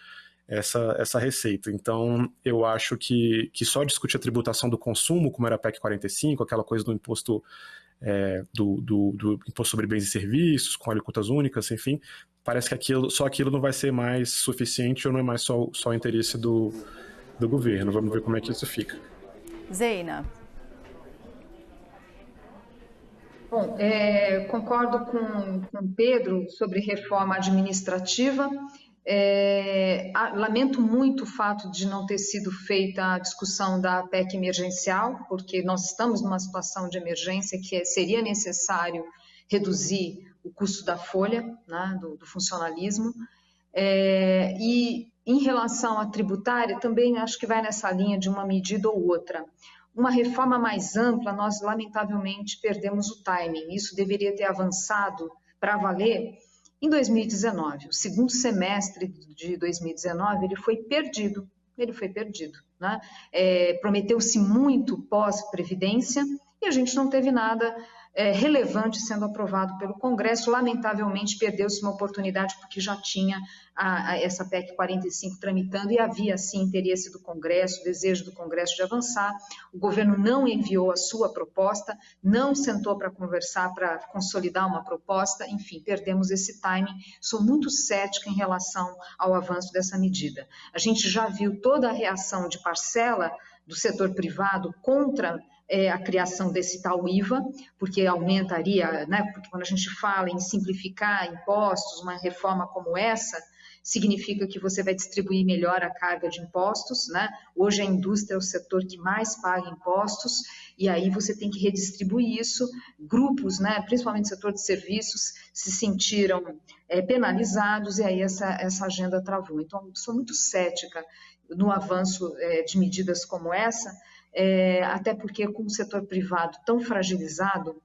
essa receita. Então, eu acho que só discutir a tributação do consumo, como era a PEC 45, aquela coisa do imposto do imposto sobre bens e serviços, com alíquotas únicas, enfim, parece que só aquilo não vai ser mais suficiente ou não é mais só o interesse do governo. Vamos ver como é que isso fica. Zeina. Bom, concordo com o Pedro sobre reforma administrativa. Lamento muito o fato de não ter sido feita a discussão da PEC emergencial, porque nós estamos numa situação de emergência que seria necessário reduzir o custo da folha, né, do funcionalismo. E em relação à tributária, também acho que vai nessa linha de uma medida ou outra. Uma reforma mais ampla, nós lamentavelmente perdemos o timing. Isso deveria ter avançado para valer em 2019. O segundo semestre de 2019, ele foi perdido, né? Prometeu-se muito pós-previdência e a gente não teve nada relevante sendo aprovado pelo Congresso. Lamentavelmente, perdeu-se uma oportunidade porque já tinha essa PEC 45 tramitando e havia, sim, interesse do Congresso, desejo do Congresso de avançar. O governo não enviou a sua proposta, não sentou para conversar, para consolidar uma proposta, enfim, perdemos esse timing. Sou muito cética em relação ao avanço dessa medida. A gente já viu toda a reação de parcela do setor privado contra a criação desse tal IVA, porque aumentaria, né, porque quando a gente fala em simplificar impostos, uma reforma como essa, significa que você vai distribuir melhor a carga de impostos, né? Hoje a indústria é o setor que mais paga impostos, e aí você tem que redistribuir isso. Grupos, né, principalmente o setor de serviços, se sentiram penalizados, e aí essa agenda travou. Então, sou muito cética no avanço de medidas como essa, até porque com o setor privado tão fragilizado,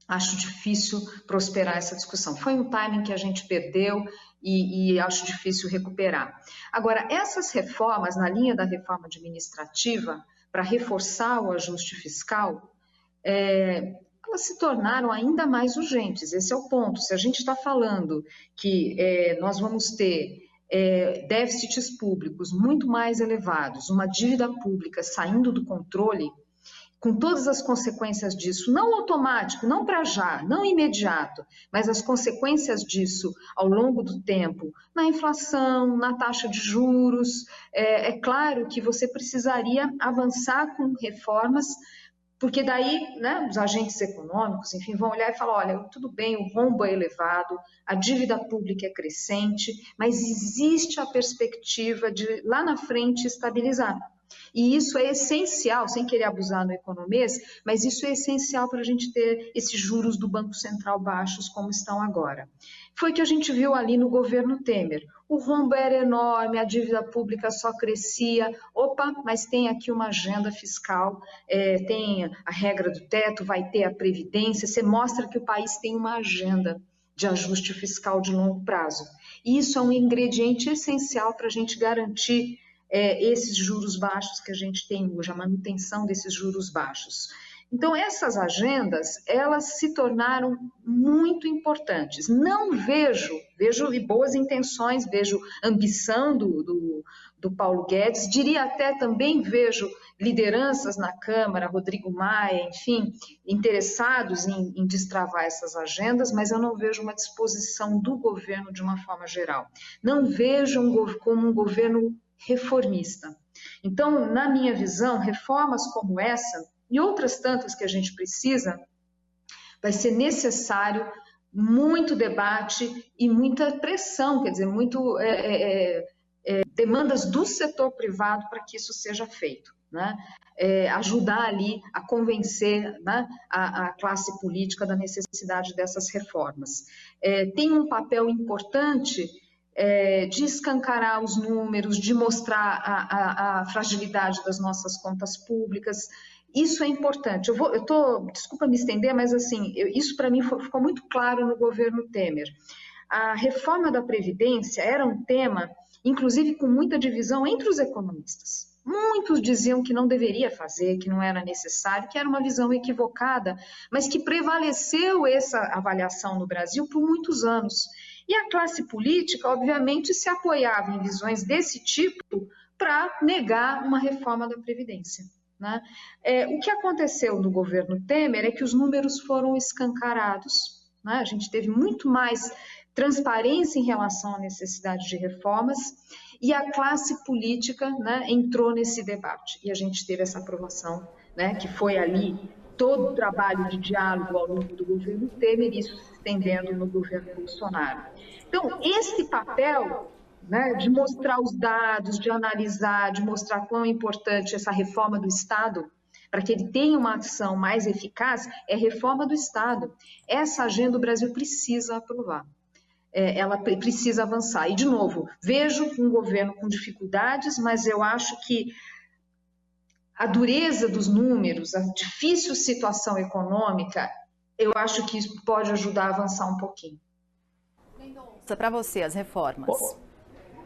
acho difícil prosperar essa discussão. Foi um timing que a gente perdeu e acho difícil recuperar. Agora, essas reformas, na linha da reforma administrativa, para reforçar o ajuste fiscal, elas se tornaram ainda mais urgentes. Esse é o ponto. Se a gente está falando que nós vamos ter déficits públicos muito mais elevados, uma dívida pública saindo do controle, com todas as consequências disso, não automático, não para já, não imediato, mas as consequências disso ao longo do tempo, na inflação, na taxa de juros, é claro que você precisaria avançar com reformas, porque daí, né, os agentes econômicos, enfim, vão olhar e falar, olha, tudo bem, o rombo é elevado, a dívida pública é crescente, mas existe a perspectiva de, lá na frente, estabilizar. E isso é essencial, sem querer abusar no economês, mas isso é essencial para a gente ter esses juros do Banco Central baixos como estão agora. Foi o que a gente viu ali no governo Temer. O rombo era enorme, a dívida pública só crescia. Opa, mas tem aqui uma agenda fiscal, tem a regra do teto, vai ter a previdência. Você mostra que o país tem uma agenda de ajuste fiscal de longo prazo. e isso é um ingrediente essencial para a gente garantir esses juros baixos que a gente tem hoje, a manutenção desses juros baixos. Então, essas agendas, elas se tornaram muito importantes. Não vejo boas intenções, vejo ambição do Paulo Guedes, diria até também vejo lideranças na Câmara, Rodrigo Maia, enfim, interessados em destravar essas agendas, mas eu não vejo uma disposição do governo de uma forma geral. Não vejo como um governo reformista. Então, na minha visão, reformas como essa e outras tantas que a gente precisa, vai ser necessário muito debate e muita pressão, quer dizer, demandas do setor privado para que isso seja feito, né? Ajudar ali a convencer, né, a classe política da necessidade dessas reformas. Tem um papel importante de escancarar os números, de mostrar a fragilidade das nossas contas públicas. Isso é importante. Desculpa me estender, mas assim, isso para mim ficou muito claro no governo Temer. A reforma da Previdência era um tema, inclusive com muita divisão entre os economistas. Muitos diziam que não deveria fazer, que não era necessário, que era uma visão equivocada, mas que prevaleceu essa avaliação no Brasil por muitos anos. E a classe política, obviamente, se apoiava em visões desse tipo para negar uma reforma da Previdência, né? O que aconteceu no governo Temer é que os números foram escancarados, né? A gente teve muito mais transparência em relação à necessidade de reformas e a classe política, né, entrou nesse debate. E a gente teve essa aprovação, né, que foi ali todo o trabalho de diálogo ao longo do governo Temer, isso se estendendo no governo Bolsonaro. Então, esse papel, né, de mostrar os dados, de analisar, de mostrar quão é importante essa reforma do Estado, para que ele tenha uma ação mais eficaz, é reforma do Estado. Essa agenda o Brasil precisa aprovar. Ela precisa avançar. E, de novo, vejo um governo com dificuldades, mas eu acho que a dureza dos números, a difícil situação econômica, eu acho que isso pode ajudar a avançar um pouquinho. Para você, as reformas.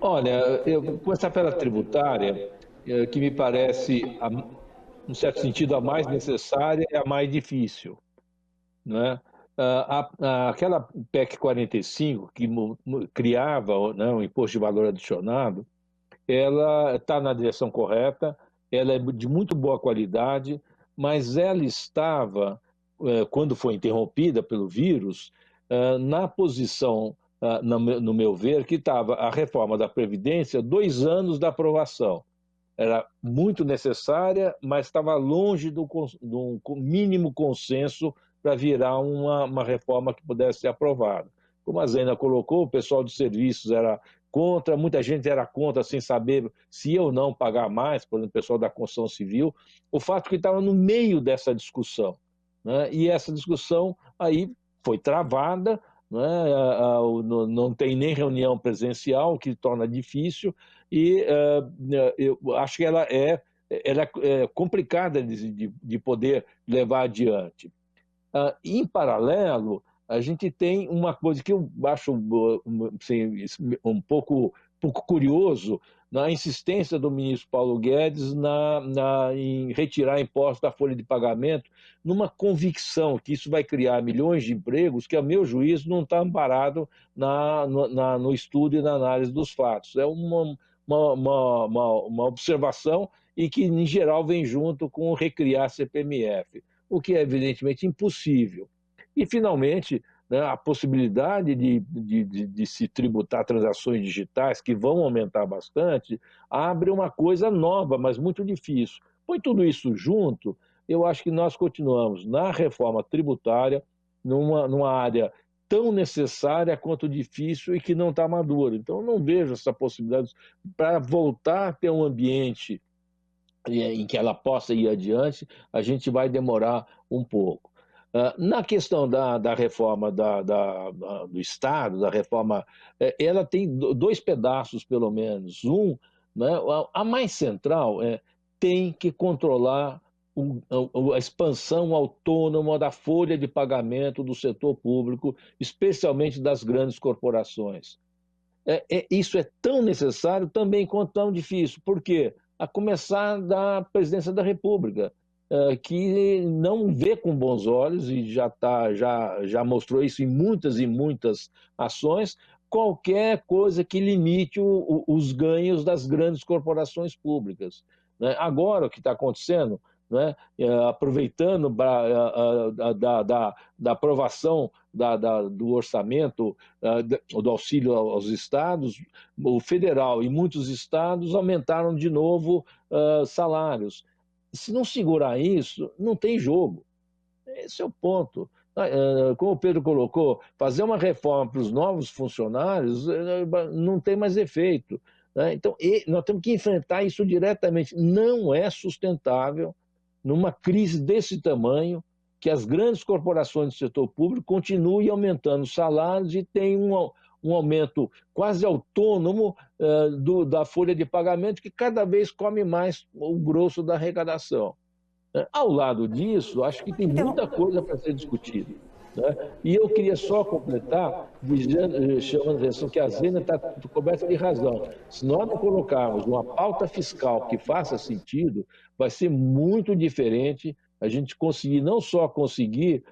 Olha, eu começar pela tributária, que me parece, num certo sentido, a mais necessária e a mais difícil, né? Aquela PEC 45, que criava, né, o imposto de valor adicionado, ela está na direção correta, ela é de muito boa qualidade, mas ela estava, quando foi interrompida pelo vírus, na posição, no meu ver, que estava a reforma da Previdência 2 anos da aprovação. Era muito necessária, mas estava longe do mínimo consenso para virar uma reforma que pudesse ser aprovada. Como a Zena colocou, o pessoal de serviços era contra, muita gente era contra sem saber se ia ou não pagar mais, por exemplo, o pessoal da construção civil. O fato é que estava no meio dessa discussão, né? E essa discussão aí foi travada, né? Não tem nem reunião presencial, o que torna difícil, e eu acho que ela é complicada de poder levar adiante. Em paralelo, a gente tem uma coisa que eu acho assim, um pouco curioso, na insistência do ministro Paulo Guedes em retirar impostos da folha de pagamento, numa convicção que isso vai criar milhões de empregos, que, a meu juízo, não está amparado no estudo e na análise dos fatos. É uma observação e que, em geral, vem junto com recriar a CPMF, o que é evidentemente impossível. E, finalmente, né, a possibilidade de se tributar transações digitais, que vão aumentar bastante, abre uma coisa nova, mas muito difícil. Põe tudo isso junto, eu acho que nós continuamos na reforma tributária, numa área tão necessária quanto difícil e que não está madura. Então, eu não vejo essa possibilidade para voltar a ter um ambiente em que ela possa ir adiante, a gente vai demorar um pouco. Na questão da reforma do Estado, da reforma, ela tem 2 pedaços, pelo menos. Né, a mais central tem que controlar a expansão autônoma da folha de pagamento do setor público, especialmente das grandes corporações. Isso é tão necessário também quanto tão difícil. Por quê? A começar da presidência da República, que não vê com bons olhos, e já mostrou isso em muitas e muitas ações, qualquer coisa que limite os ganhos das grandes corporações públicas, né? Agora, o que está acontecendo, né? Aproveitando da aprovação do orçamento, do auxílio aos estados, o federal e muitos estados aumentaram de novo salários. Se não segurar isso, não tem jogo. Esse é o ponto. Como o Pedro colocou, fazer uma reforma para os novos funcionários não tem mais efeito, né? Então, nós temos que enfrentar isso diretamente. Não é sustentável, numa crise desse tamanho, que as grandes corporações do setor público continuem aumentando salários e tenham um aumento quase autônomo da folha de pagamento, que cada vez come mais o grosso da arrecadação. Ao lado disso, acho que tem muita coisa para ser discutida, né? E eu queria só completar, chamando a atenção que a Zena está coberta de razão. Se nós não colocarmos uma pauta fiscal que faça sentido, vai ser muito diferente a gente conseguir, não só conseguir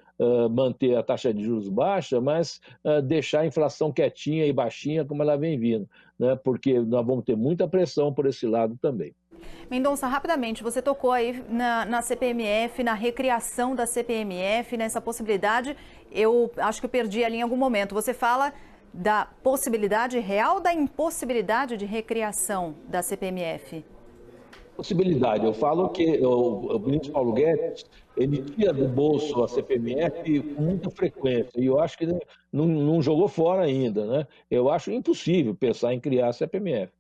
manter a taxa de juros baixa, mas deixar a inflação quietinha e baixinha como ela vem vindo, né? Porque nós vamos ter muita pressão por esse lado também. Mendonça, rapidamente, você tocou aí na CPMF, na recriação da CPMF, nessa possibilidade. Eu acho que eu perdi ali em algum momento. Você fala da possibilidade real ou da impossibilidade de recriação da CPMF? Possibilidade. Eu falo que o ministro Paulo Guedes, ele tira do bolso a CPMF com muita frequência, e eu acho que ele não jogou fora ainda, né? Eu acho impossível pensar em criar a CPMF.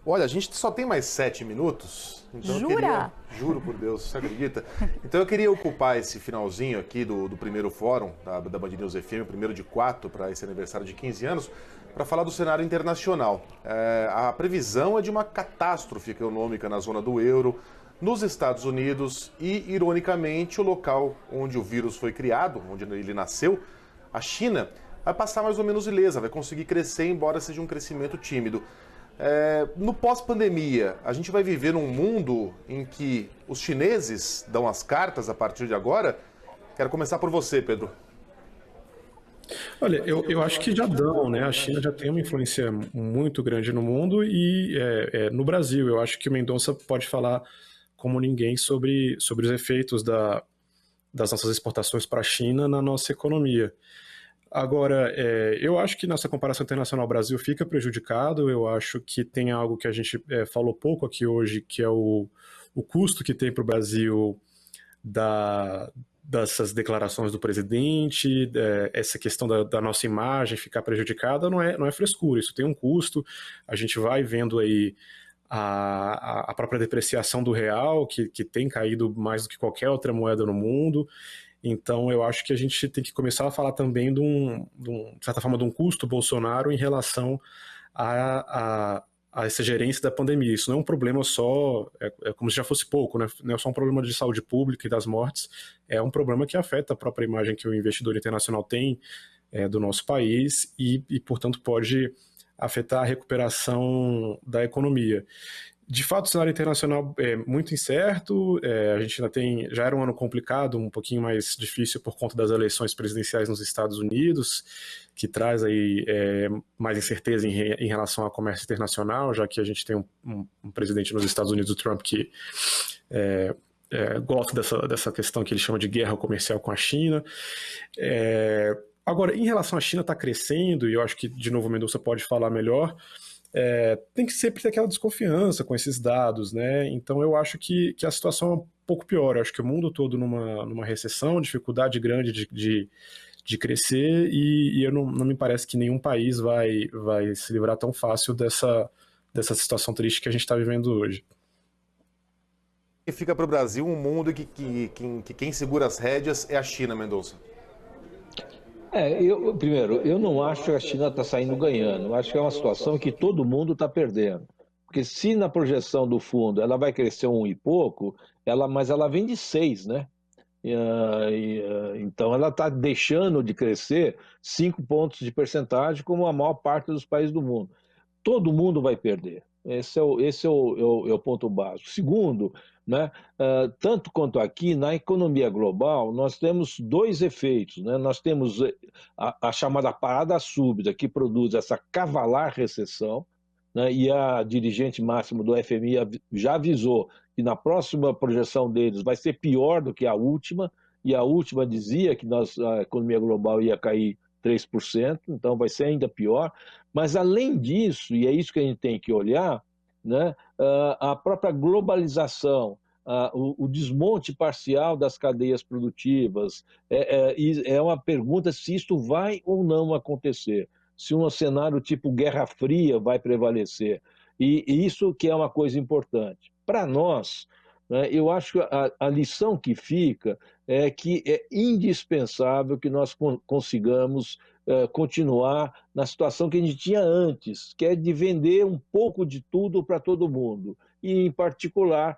Olha, a gente só tem mais 7 minutos. Então Jura? Juro por Deus, você acredita? Então eu queria ocupar esse finalzinho aqui do primeiro fórum da Band News FM, o primeiro de 4 para esse aniversário de 15 anos, para falar do cenário internacional. A previsão é de uma catástrofe econômica na zona do euro, nos Estados Unidos e, ironicamente, o local onde o vírus foi criado, onde ele nasceu, a China, vai passar mais ou menos ilesa, vai conseguir crescer, embora seja um crescimento tímido. No pós-pandemia, a gente vai viver num mundo em que os chineses dão as cartas a partir de agora? Quero começar por você, Pedro. Olha, eu acho que já dão, né? A China já tem uma influência muito grande no mundo e no Brasil. Eu acho que o Mendonça pode falar como ninguém sobre os efeitos das nossas exportações para a China na nossa economia. Agora, eu acho que nessa comparação internacional o Brasil fica prejudicado. Eu acho que tem algo que a gente falou pouco aqui hoje, que é o custo que tem para o Brasil dessas declarações do presidente, essa questão da nossa imagem ficar prejudicada, não é frescura, isso tem um custo. A gente vai vendo aí a própria depreciação do real, que tem caído mais do que qualquer outra moeda no mundo. Então, eu acho que a gente tem que começar a falar também de certa forma, de um custo Bolsonaro em relação a essa gerência da pandemia. Isso não é um problema só, como se já fosse pouco, né? Não é só um problema de saúde pública e das mortes, é um problema que afeta a própria imagem que o investidor internacional tem do nosso país e, portanto, pode afetar a recuperação da economia. De fato, o cenário internacional é muito incerto, a gente já era um ano complicado, um pouquinho mais difícil por conta das eleições presidenciais nos Estados Unidos, que traz aí mais incerteza em relação ao comércio internacional, já que a gente tem um presidente nos Estados Unidos, o Trump, que gosta dessa questão que ele chama de guerra comercial com a China. Agora, em relação à China, está crescendo, e eu acho que, de novo, o Mendonça pode falar melhor. Tem que sempre ter aquela desconfiança com esses dados, né? Então eu acho que a situação é um pouco pior. Eu acho que o mundo todo numa recessão, dificuldade grande de crescer, e não me parece que nenhum país vai se livrar tão fácil dessa situação triste que a gente está vivendo hoje. E fica para o Brasil um mundo que quem segura as rédeas é a China, Mendonça. Primeiro, eu não acho que a China está saindo ganhando. Eu acho que é uma situação que todo mundo está perdendo. Porque se na projeção do fundo ela vai crescer 1 e pouco, mas ela vem de 6, né? Então, ela está deixando de crescer 5 pontos de percentagem, como a maior parte dos países do mundo. Todo mundo vai perder. Esse é o ponto básico. Segundo, né, tanto quanto aqui, na economia global, nós temos 2 efeitos. Né? Nós temos a chamada parada súbita, que produz essa cavalar recessão, né? E a dirigente máxima do FMI já avisou que na próxima projeção deles vai ser pior do que a última, e a última dizia que a economia global ia cair 3%, então vai ser ainda pior. Mas, além disso, e é isso que a gente tem que olhar, né, a própria globalização, o desmonte parcial das cadeias produtivas, é uma pergunta se isto vai ou não acontecer, se um cenário tipo Guerra Fria vai prevalecer. E isso que é uma coisa importante. Para nós, né, eu acho que a lição que fica é que é indispensável que nós consigamos continuar na situação que a gente tinha antes, que é de vender um pouco de tudo para todo mundo, e em particular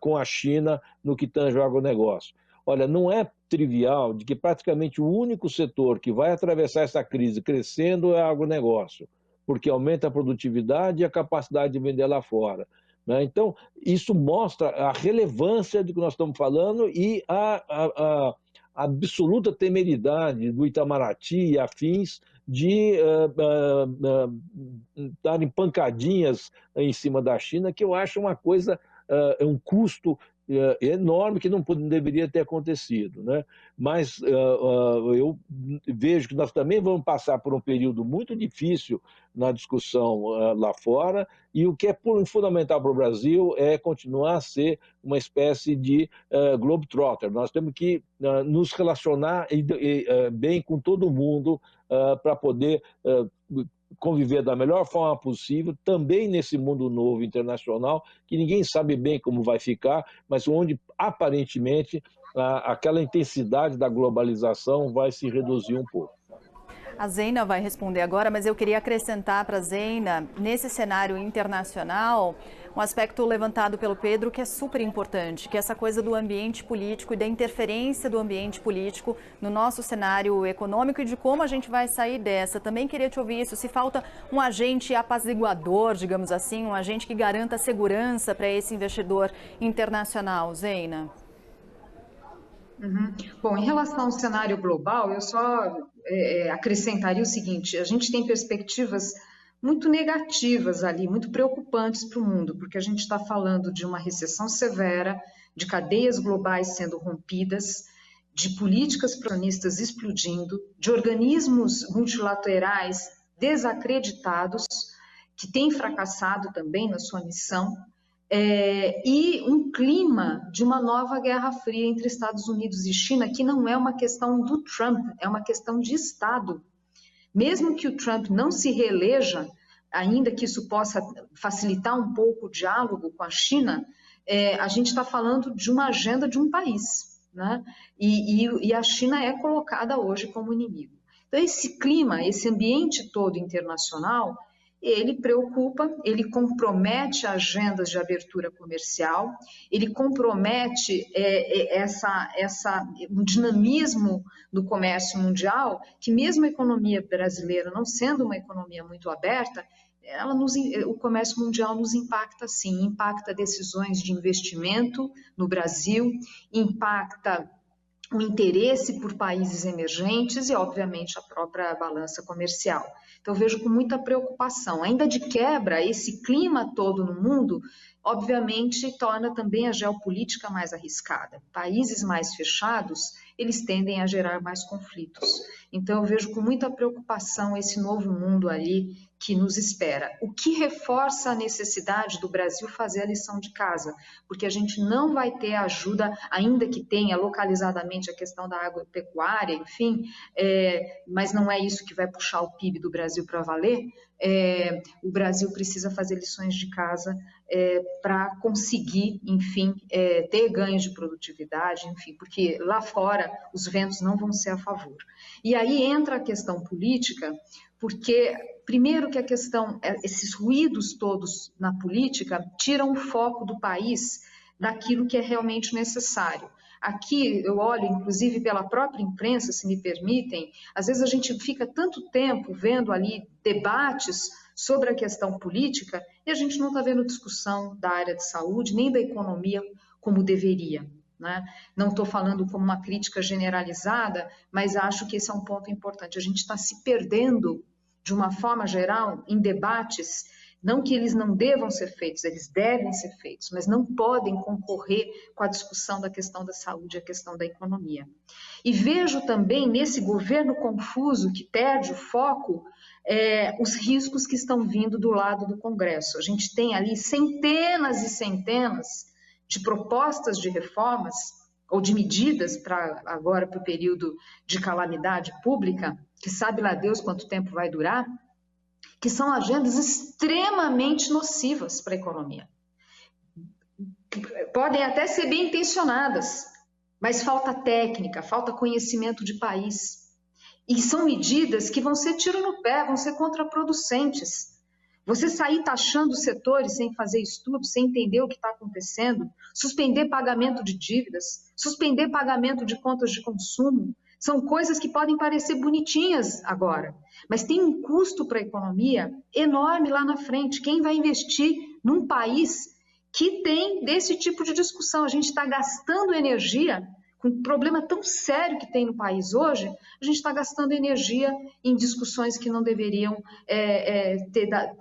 com a China no que tange ao agronegócio. Olha, não é trivial de que praticamente o único setor que vai atravessar essa crise crescendo é o agronegócio, porque aumenta a produtividade e a capacidade de vender lá fora. Né? Então, isso mostra a relevância do que nós estamos falando e a absoluta temeridade do Itamaraty e afins de darem pancadinhas em cima da China, que eu acho uma coisa, um custo enorme que não deveria ter acontecido, né? Mas eu vejo que nós também vamos passar por um período muito difícil na discussão lá fora, e o que é fundamental para o Brasil é continuar a ser uma espécie de globetrotter. Nós temos que nos relacionar bem com todo mundo para poder conviver da melhor forma possível, também nesse mundo novo internacional, que ninguém sabe bem como vai ficar, mas onde aparentemente aquela intensidade da globalização vai se reduzir um pouco. A Zeina vai responder agora, mas eu queria acrescentar para a Zeina, nesse cenário internacional, um aspecto levantado pelo Pedro que é super importante, que é essa coisa do ambiente político e da interferência do ambiente político no nosso cenário econômico e de como a gente vai sair dessa. Também queria te ouvir isso, se falta um agente apaziguador, digamos assim, um agente que garanta segurança para esse investidor internacional. Zeina. Bom, em relação ao cenário global, eu só acrescentaria o seguinte: a gente tem perspectivas muito negativas ali, muito preocupantes para o mundo, porque a gente está falando de uma recessão severa, de cadeias globais sendo rompidas, de políticas protecionistas explodindo, de organismos multilaterais desacreditados, que têm fracassado também na sua missão, e um clima de uma nova guerra fria entre Estados Unidos e China, que não é uma questão do Trump, é uma questão de Estado. Mesmo que o Trump não se reeleja, ainda que isso possa facilitar um pouco o diálogo com a China, a gente está falando de uma agenda de um país, né? E a China é colocada hoje como inimigo. Então, esse clima, esse ambiente todo internacional, ele preocupa, ele compromete agendas de abertura comercial, ele compromete um dinamismo do comércio mundial, que mesmo a economia brasileira não sendo uma economia muito aberta, o comércio mundial nos impacta sim, impacta decisões de investimento no Brasil, impacta o interesse por países emergentes e, obviamente, a própria balança comercial. Então, eu vejo com muita preocupação. Ainda de quebra, esse clima todo no mundo, obviamente, torna também a geopolítica mais arriscada. Países mais fechados, eles tendem a gerar mais conflitos. Então, eu vejo com muita preocupação esse novo mundo ali que nos espera. O que reforça a necessidade do Brasil fazer a lição de casa, porque a gente não vai ter ajuda, ainda que tenha localizadamente a questão da agropecuária, enfim, mas não é isso que vai puxar o PIB do Brasil para valer. O Brasil precisa fazer lições de casa para conseguir, enfim, ter ganhos de produtividade, enfim, porque lá fora os ventos não vão ser a favor. E aí entra a questão política, porque primeiro que a questão, esses ruídos todos na política tiram o foco do país daquilo que é realmente necessário. Aqui eu olho, inclusive pela própria imprensa, se me permitem, às vezes a gente fica tanto tempo vendo ali debates sobre a questão política e a gente não está vendo discussão da área de saúde, nem da economia como deveria. Né? Não estou falando como uma crítica generalizada, mas acho que esse é um ponto importante. A gente está se perdendo, de uma forma geral, em debates, não que eles não devam ser feitos, eles devem ser feitos, mas não podem concorrer com a discussão da questão da saúde e a questão da economia. E vejo também nesse governo confuso, que perde o foco, os riscos que estão vindo do lado do Congresso. A gente tem ali centenas e centenas de propostas de reformas ou de medidas para agora para o período de calamidade pública, que sabe lá Deus quanto tempo vai durar, que são agendas extremamente nocivas para a economia. Podem até ser bem intencionadas, mas falta técnica, falta conhecimento de país. E são medidas que vão ser tiro no pé, vão ser contraproducentes. Você sair taxando os setores sem fazer estudo, sem entender o que está acontecendo, suspender pagamento de dívidas, suspender pagamento de contas de consumo, são coisas que podem parecer bonitinhas agora, mas tem um custo para a economia enorme lá na frente. Quem vai investir num país que tem desse tipo de discussão? A gente está gastando energia, com um problema tão sério que tem no país hoje, a gente está gastando energia em discussões que não deveriam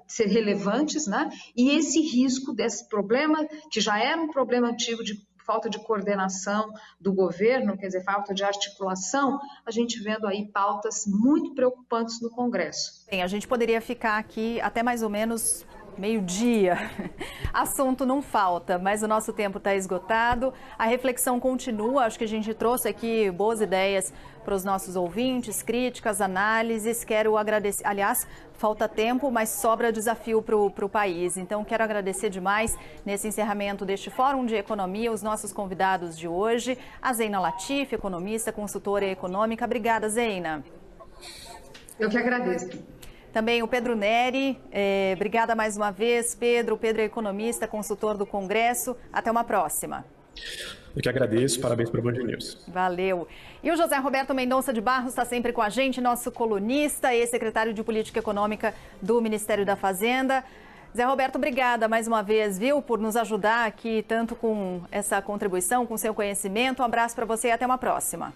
ser relevantes, né? E esse risco desse problema, que já era um problema antigo de falta de coordenação do governo, quer dizer, falta de articulação, a gente vendo aí pautas muito preocupantes no Congresso. Bem, a gente poderia ficar aqui até mais ou menos meio-dia. Assunto não falta, mas o nosso tempo está esgotado. A reflexão continua. Acho que a gente trouxe aqui boas ideias para os nossos ouvintes, críticas, análises. Quero agradecer. Aliás, falta tempo, mas sobra desafio para o país. Então, quero agradecer demais nesse encerramento deste Fórum de Economia os nossos convidados de hoje. A Zeina Latifi, economista, consultora econômica. Obrigada, Zeina. Eu que agradeço. Também o Pedro Neri, obrigada mais uma vez, Pedro. O Pedro é economista, consultor do Congresso. Até uma próxima. Eu que agradeço, parabéns para o Band News. Valeu. E o José Roberto Mendonça de Barros está sempre com a gente, nosso colunista e secretário de Política Econômica do Ministério da Fazenda. Zé Roberto, obrigada mais uma vez, viu, por nos ajudar aqui, tanto com essa contribuição, com seu conhecimento. Um abraço para você e até uma próxima.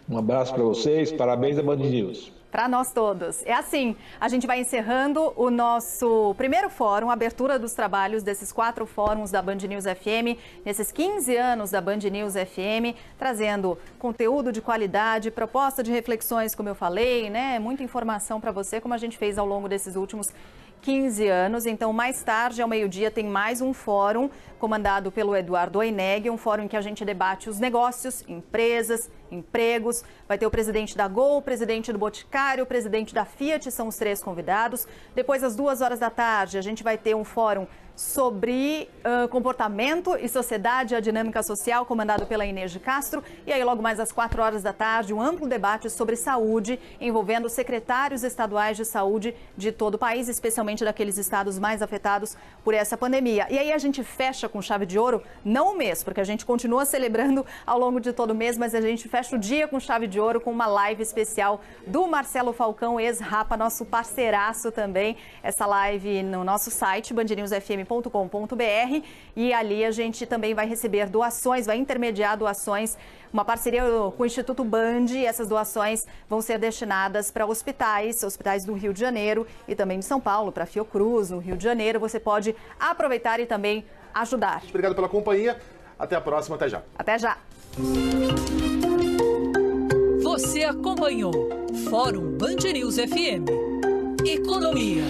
Um abraço para vocês, parabéns à Band News. Para nós todos. É assim, a gente vai encerrando o nosso primeiro fórum, a abertura dos trabalhos desses 4 fóruns da Band News FM, nesses 15 anos da Band News FM, trazendo conteúdo de qualidade, proposta de reflexões, como eu falei, né? Muita informação para você, como a gente fez ao longo desses últimos 15 anos. Então, mais tarde, ao meio-dia, tem mais um fórum comandado pelo Eduardo Oineg, um fórum em que a gente debate os negócios, empresas, empregos. Vai ter o presidente da Gol, o presidente do Boticário, o presidente da Fiat, são os 3 convidados. Depois, às 2 horas da tarde, a gente vai ter um fórum sobre comportamento e sociedade, a dinâmica social, comandado pela Inês de Castro. E aí, logo mais às 4 horas da tarde, um amplo debate sobre saúde, envolvendo secretários estaduais de saúde de todo o país, especialmente daqueles estados mais afetados por essa pandemia. E aí a gente fecha com chave de ouro, não o mês, porque a gente continua celebrando ao longo de todo o mês, mas a gente fecha o dia com chave de ouro com uma live especial do Marcelo Falcão, ex-Rapa, nosso parceiraço também. Essa live no nosso site, bandnewsfm.com.br, e ali a gente também vai receber doações, vai intermediar doações, uma parceria com o Instituto Band, e essas doações vão ser destinadas para hospitais do Rio de Janeiro e também de São Paulo, para Fiocruz, no Rio de Janeiro. Você pode aproveitar e também ajudar. Obrigado pela companhia. Até a próxima. Até já. Até já. Você acompanhou Fórum Band News FM. Economia.